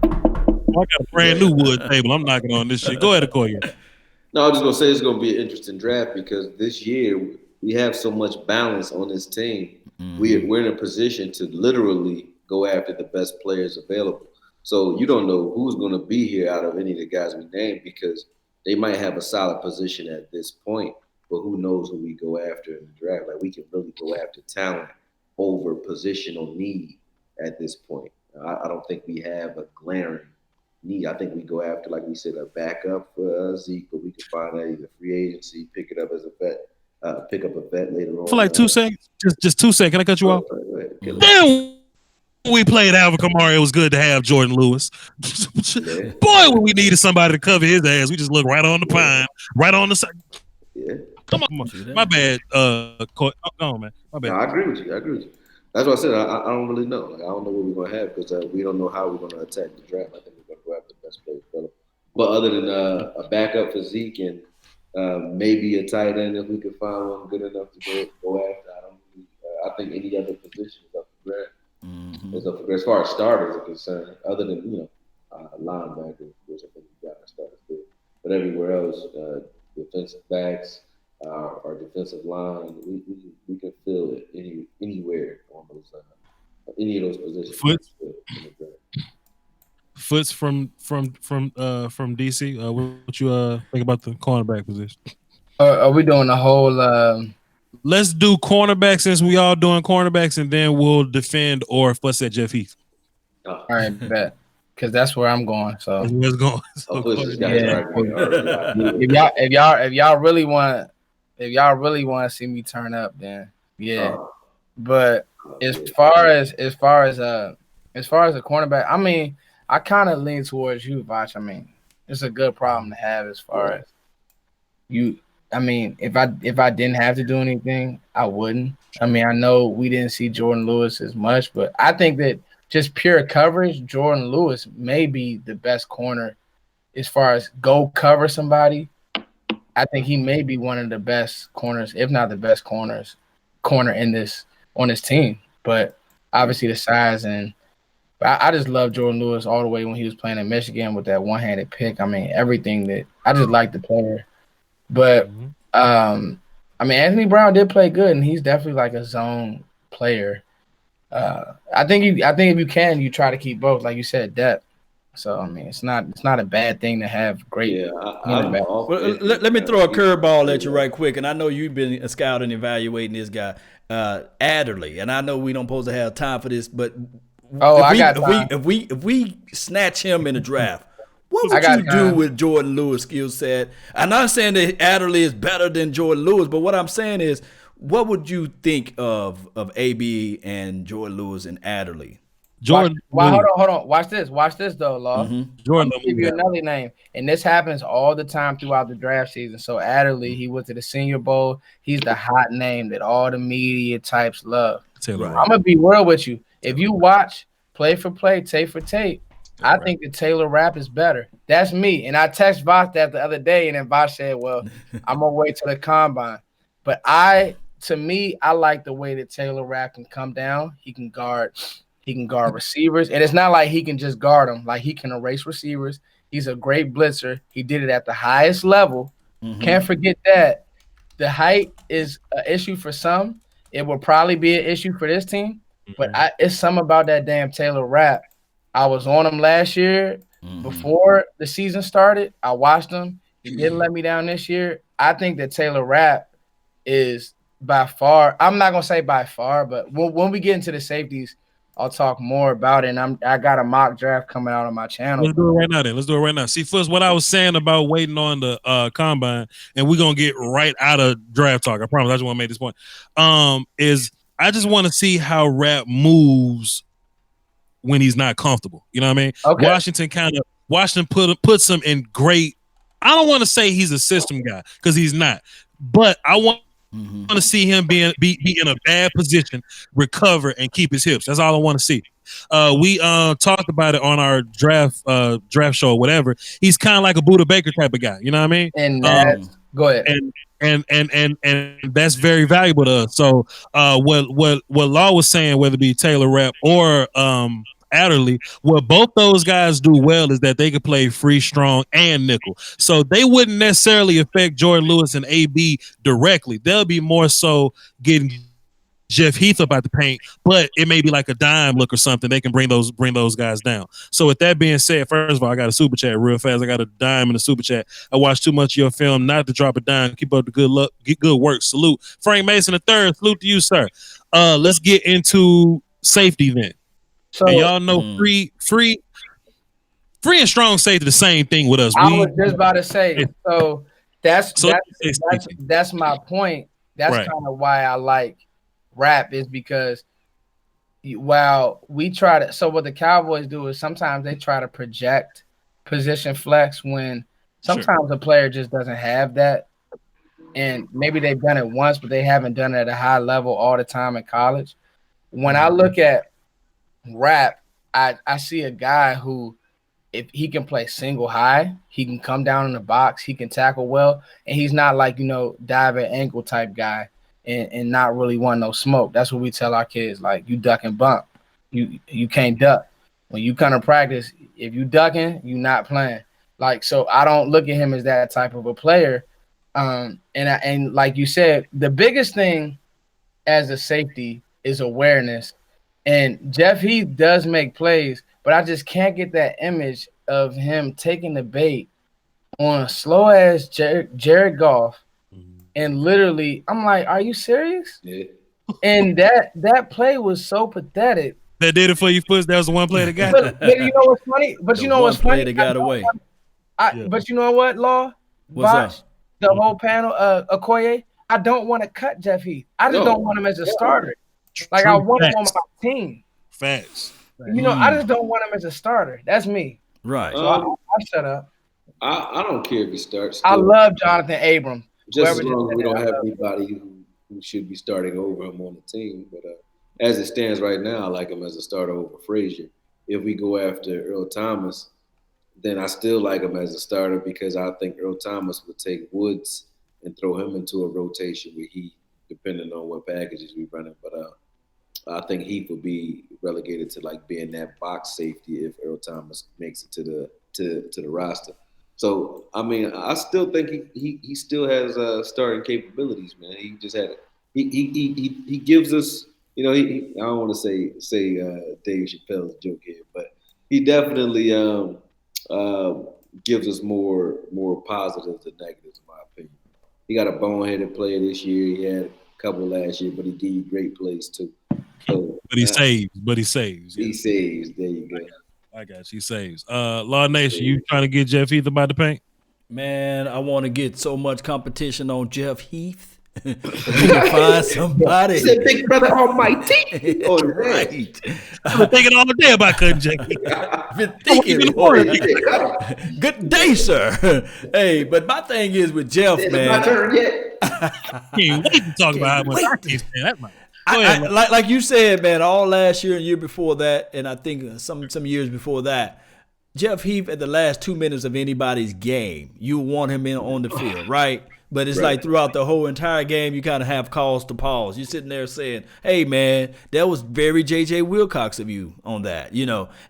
I got a brand new wood table. I'm knocking on this shit. Go ahead, Okoye. No, I was just gonna say it's gonna be an interesting draft because this year we have so much balance on this team. Mm-hmm. We're in a position to literally go after the best players available. So you don't know who's gonna be here out of any of the guys we named because they might have a solid position at this point, but who knows who we go after in the draft? Like we can really go after talent over positional need at this point. I don't think we have a glaring need. I think we go after, like we said, a backup for Zeke, but we can find that either free agency, pick it up as a vet, pick up a vet later For on. like 2 seconds, just 2 seconds. Can I cut you off? Then we played Alvin Kamara. It was good to have Jordan Lewis. Boy, when we needed somebody to cover his ass, we just looked right on the pine, right on the side. Yeah. Come on, my bad. Go on, man. My bad. No, I agree with you. That's what I said. I don't really know. Like, I don't know what we're gonna have because we don't know how we're gonna attack the draft. I think we're gonna go after the best players available. But other than a backup for Zeke and maybe a tight end if we could find one good enough to go after, I don't really. I think any other position is up for grabs. As far as starters are concerned, other than linebacker, which I think we got our starters there, but everywhere else, defensive backs. Our defensive line, we can fill it anywhere on those any of those positions. Foots from DC. What you think about the cornerback position? Are we doing the whole? Let's do cornerback since we all doing cornerbacks, and then we'll defend or fuss at Jeff Heath. All right, bet. Because that's where I'm going. So let's go. If y'all really want to see me turn up, then yeah. But as far as a cornerback, I mean, I kind of lean towards you, Voch. I mean, it's a good problem to have as far as you. I mean, if I didn't have to do anything, I wouldn't. I mean, I know we didn't see Jordan Lewis as much, but I think that just pure coverage, Jordan Lewis may be the best corner as far as go cover somebody. I think he may be one of the best corners, if not the best corner on this team. But obviously the size I just love Jordan Lewis all the way when he was playing in Michigan with that one-handed pick. I mean, everything that I just like the player. But I mean, Anthony Brown did play good, and he's definitely like a zone player. I think if you can, you try to keep both, like you said, depth. So I mean, it's not a bad thing to have great. Well, let me throw a curveball at you right quick, and I know you've been scouting and evaluating this guy, Adderley, and I know we don't supposed to have time for this, but if we snatch him in the draft, what would you do with Jordan Lewis' skill set? I'm not saying that Adderley is better than Jordan Lewis, but what I'm saying is, what would you think of AB and Jordan Lewis and Adderley? Hold on. Watch this though, Law. Jordan, I'll give you another name, and this happens all the time throughout the draft season. So Adderley, he went to the Senior Bowl. He's the hot name that all the media types love. I'm gonna be real with you. If you watch play for play, tape for tape, I think the Taylor Rapp is better. That's me. And I text Voch that the other day, and then Voch said, well, I'm going to wait till the combine. But to me, I like the way that Taylor Rapp can come down. He can guard receivers. And it's not like he can just guard them. Like, he can erase receivers. He's a great blitzer. He did it at the highest level. Can't forget that. The height is an issue for some. It will probably be an issue for this team. But it's something about that damn Taylor Rapp. I was on him last year before the season started. I watched him. He didn't let me down this year. I think that Taylor Rapp is by far – I'm not going to say by far, but when we get into the safeties, I'll talk more about it. And I got a mock draft coming out on my channel. Let's do it right now. See, first, what I was saying about waiting on the combine, and we're going to get right out of draft talk. I promise. I just want to make this point. Is I just want to see how Rapp moves when he's not comfortable. You know what I mean? Okay. Washington puts him in great. I don't want to say he's a system guy because he's not, but I want to see him be in a bad position, recover, and keep his hips. That's all I want to see. We talked about it on our draft show or whatever. He's kind of like a Buda Baker type of guy. You know what I mean? And go ahead. And that's very valuable to us. So what Law was saying, whether it be Taylor Rapp or Adderley, what both those guys do well is that they can play free, strong, and nickel. So they wouldn't necessarily affect Jordan Lewis and AB directly. They'll be more so getting Jeff Heath about the paint, but it may be like a dime look or something. They can bring those guys down. So with that being said, first of all, I got a super chat real fast. I got a dime in the super chat. I watched too much of your film not to drop a dime. Keep up the good luck, get good work. Salute. Frank Mason III. Salute to you, sir. Let's get into safety then. So and y'all know free and strong safety the same thing with us. I was just about to say, so that's my point. That's Right. kind of why I like rap, is because while we try to, so what the Cowboys do is sometimes they try to project position flex when sometimes a player just doesn't have that. And maybe they've done it once, but they haven't done it at a high level all the time in college. When I look at rap, I see a guy who, if he can play single high, he can come down in the box, he can tackle well, and he's not like, dive at ankle type guy and not really want no smoke. That's what we tell our kids, like, you duck and bump. You can't duck. When you kind of practice, if you ducking, you not playing. Like, so I don't look at him as that type of a player. And like you said, the biggest thing as a safety is awareness. And Jeff Heath does make plays, but I just can't get that image of him taking the bait on a slow ass Jared Goff, and literally, I'm like, "Are you serious?" Yeah. And that play was so pathetic. That did it for you, Puss. That was the one play that got. But you know what's funny? But you know what's funny? That got away. But you know what, Law? What's up? The whole panel, Okoye. I don't want to cut Jeff Heath. I just don't want him as a starter. Like, I want him on my team. Facts. I just don't want him as a starter. That's me. Right. So I shut up. I don't care if he starts. I love Jonathan Abram. Just as long as we don't have anybody who should be starting over him on the team. But as it stands right now, I like him as a starter over Frazier. If we go after Earl Thomas, then I still like him as a starter because I think Earl Thomas would take Woods and throw him into a rotation with Heath, depending on what packages we running. But I think Heath would be relegated to like being that box safety if Earl Thomas makes it to the roster. So I mean, I still think he still has starting capabilities, man. He just had he gives us, I don't want to say Dave Chappelle's joke here, but he definitely gives us more positives than negatives, in my opinion. He got a boneheaded player this year. He had a couple last year, but he gave you great plays too. So, But he saves. He saves. There you go. I got you. He saves. Law Nation, you trying to get Jeff Heath about the paint? Man, I want to get so much competition on Jeff Heath. If we can find somebody. He said, "Big brother almighty." Oh, right. I've been thinking all day about cutting Jeff Heath. Been thinking. Good day, sir. Hey, but my thing is with Jeff, man. My turn yet. Can't wait to talk about how much I can't stand that man. Like you said, man, all last year and year before that, and I think some years before that, Jeff Heath at the last 2 minutes of anybody's game, you want him in on the field, right? But it's like throughout the whole entire game, you kind of have cause to pause. You're sitting there saying, hey, man, that was very J.J. Wilcox of you on that.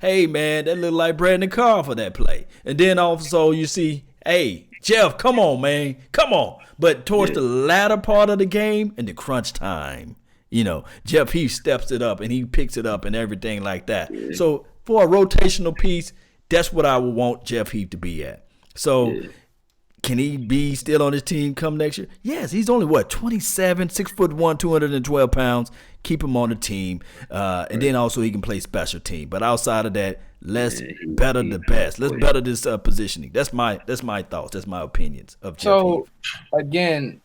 Hey, man, that looked like Brandon Carr for that play. And then also you see, hey, Jeff, come on, man, come on. But towards the latter part of the game and the crunch time, Jeff Heath steps it up and he picks it up and everything like that. Yeah. So for a rotational piece, that's what I would want Jeff Heath to be at. So can he be still on his team come next year? Yes, he's only 27, 6'1", 212 pounds. Keep him on the team, and then also he can play special team. But outside of that, let's better the best. Let's better this positioning. That's my thoughts. That's my opinions of Jeff Heath. Again,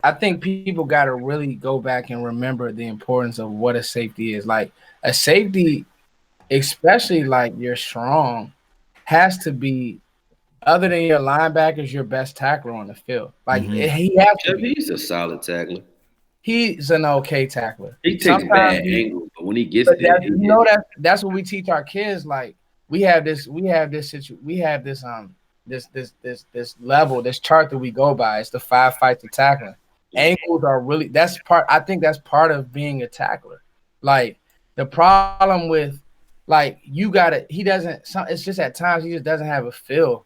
I think people got to really go back and remember the importance of what a safety is. Like, a safety, especially like you're strong, has to be, other than your linebackers, your best tackler on the field. Like, he has to be. He's a solid tackler. He's an okay tackler. He takes bad angles, but when he gets there, that's what we teach our kids. Like, we have this level, this chart that we go by. It's the 5 fights of tackling. Ankles are really, I think that's part of being a tackler. Like, the problem with, like, it's just at times he just doesn't have a feel.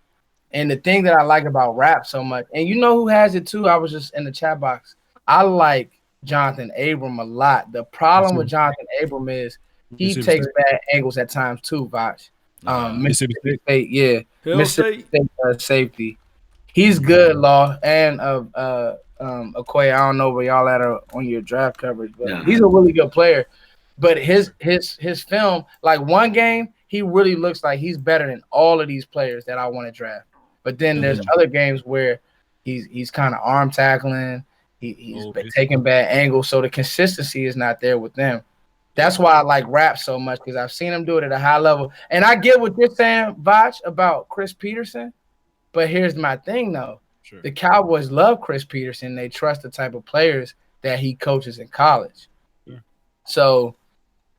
And the thing that I like about rap so much, and you know who has it too? I was just in the chat box. I like Jonathan Abram a lot. The problem with Jonathan Abram is he takes bad angles at times too, Voch. Mississippi State, yeah. Hill Mississippi State. State safety. He's good, Law, and Okoye. I don't know where y'all at on your draft coverage, but he's a really good player. But his film, like one game, he really looks like he's better than all of these players that I want to draft. But then there's other games where he's kind of arm tackling, he's taking bad angles, so the consistency is not there with them. That's why I like Rap so much, because I've seen him do it at a high level. And I get what you're saying, Voch, about Chris Peterson. But here's my thing, though. Sure. The Cowboys love Chris Peterson. They trust the type of players that he coaches in college. Sure. So,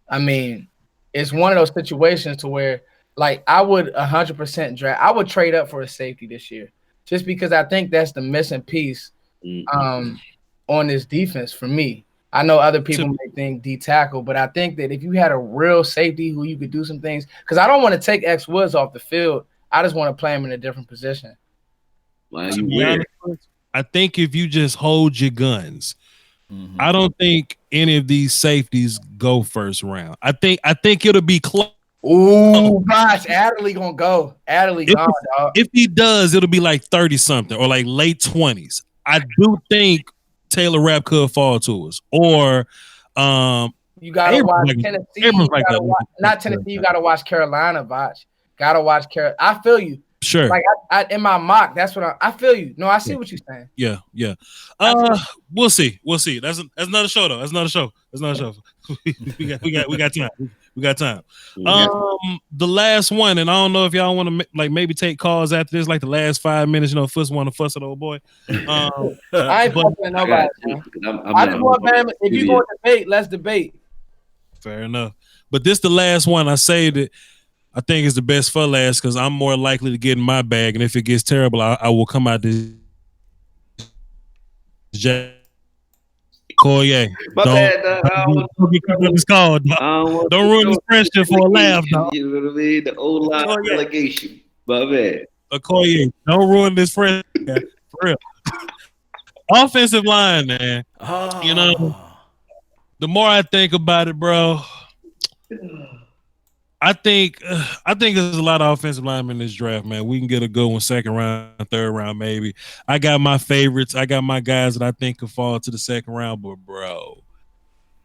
I mean, it's one of those situations to where, like, I would 100% draft. I would trade up for a safety this year, just because I think that's the missing piece on this defense for me. I know other people may think D tackle, but I think that if you had a real safety who you could do some things, because I don't want to take X Woods off the field. I just want to play him in a different position. I think if you just hold your guns, I don't think any of these safeties go first round. I think it'll be close. Ooh, gosh, Adderley gonna go. Adderley gone, dog. If he does, it'll be like 30-something or like late 20s. I do think Taylor Rapp could fall to us, or you gotta watch Tennessee. Not Tennessee. You gotta watch Carolina, Voch. Gotta watch Carolina. I feel you. Sure. Like I in my mock, that's what I feel you. No, I see what you're saying. Yeah. We'll see. That's another show though. That's another show. we got time. We got time. The last one, and I don't know if y'all want to like maybe take calls after this, like the last 5 minutes. You know, Foots want to fuss at old boy. I ain't fussing at nobody. I just want Bama. If you want to debate, let's debate. Fair enough. But this the last one. I saved it. I think it's the best for last because I'm more likely to get in my bag, and if it gets terrible, I will come out this. Koye. Don't ruin this friendship for a laugh, dog. You know what I mean? The O-line relegation. My bad. Koye, don't ruin this friendship. For real. Offensive line, man. You know, the more I think about it, bro, I think there's a lot of offensive linemen in this draft, man. We can get a good one, second round, third round, maybe. I got my favorites. I got my guys that I think could fall to the second round, but bro,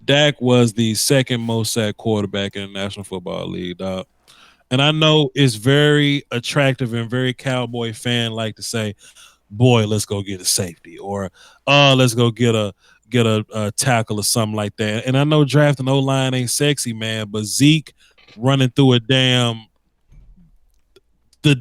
Dak was the second most sacked quarterback in the National Football League, dog. And I know it's very attractive and very Cowboy fan like to say, boy, let's go get a safety, or let's go get a tackle or something like that. And I know drafting O-line ain't sexy, man, but Zeke running through the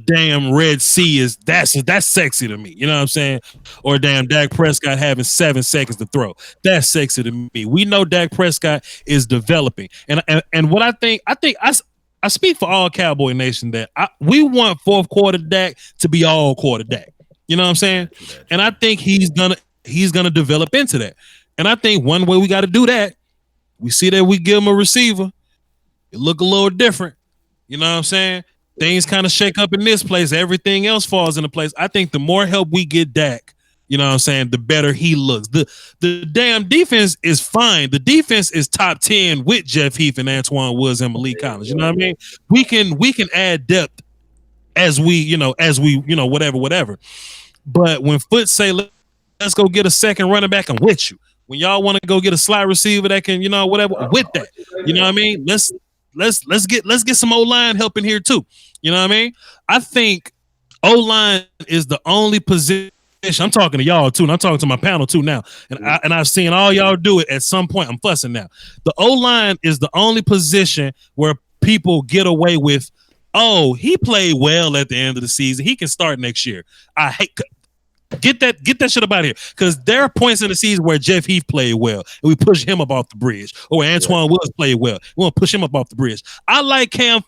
damn Red Sea that's sexy to me. You know what I'm saying? Or damn Dak Prescott having 7 seconds to throw. That's sexy to me. We know Dak Prescott is developing. And what I speak for all Cowboy Nation that we want fourth quarter Dak to be all quarter Dak. You know what I'm saying? And I think he's gonna develop into that. And I think one way we got to do that, we see that we give him a receiver. It look a little different. You know what I'm saying? Things kind of shake up in this place. Everything else falls into place. I think the more help we get Dak, you know what I'm saying, the better he looks. The damn defense is fine. The defense is top 10 with Jeff Heath and Antoine Woods and Malik Collins. You know what I mean? We can add depth as we whatever. But when Foot say let's go get a second running back, I'm with you. When y'all want to go get a slot receiver that can, whatever, with that. You know what I mean? Let's get some O-line help in here too. You know what I mean? I think O-line is the only position. I'm talking to y'all too, and I'm talking to my panel too now. And I've seen all y'all do it at some point. I'm fussing now. The O-line is the only position where people get away with, oh, he played well at the end of the season. He can start next year. I hate get that shit up out of here. Because there are points in the season where Jeff Heath played well and we push him up off the bridge. Or Antoine Woods played well. We want to push him up off the bridge. I like Cam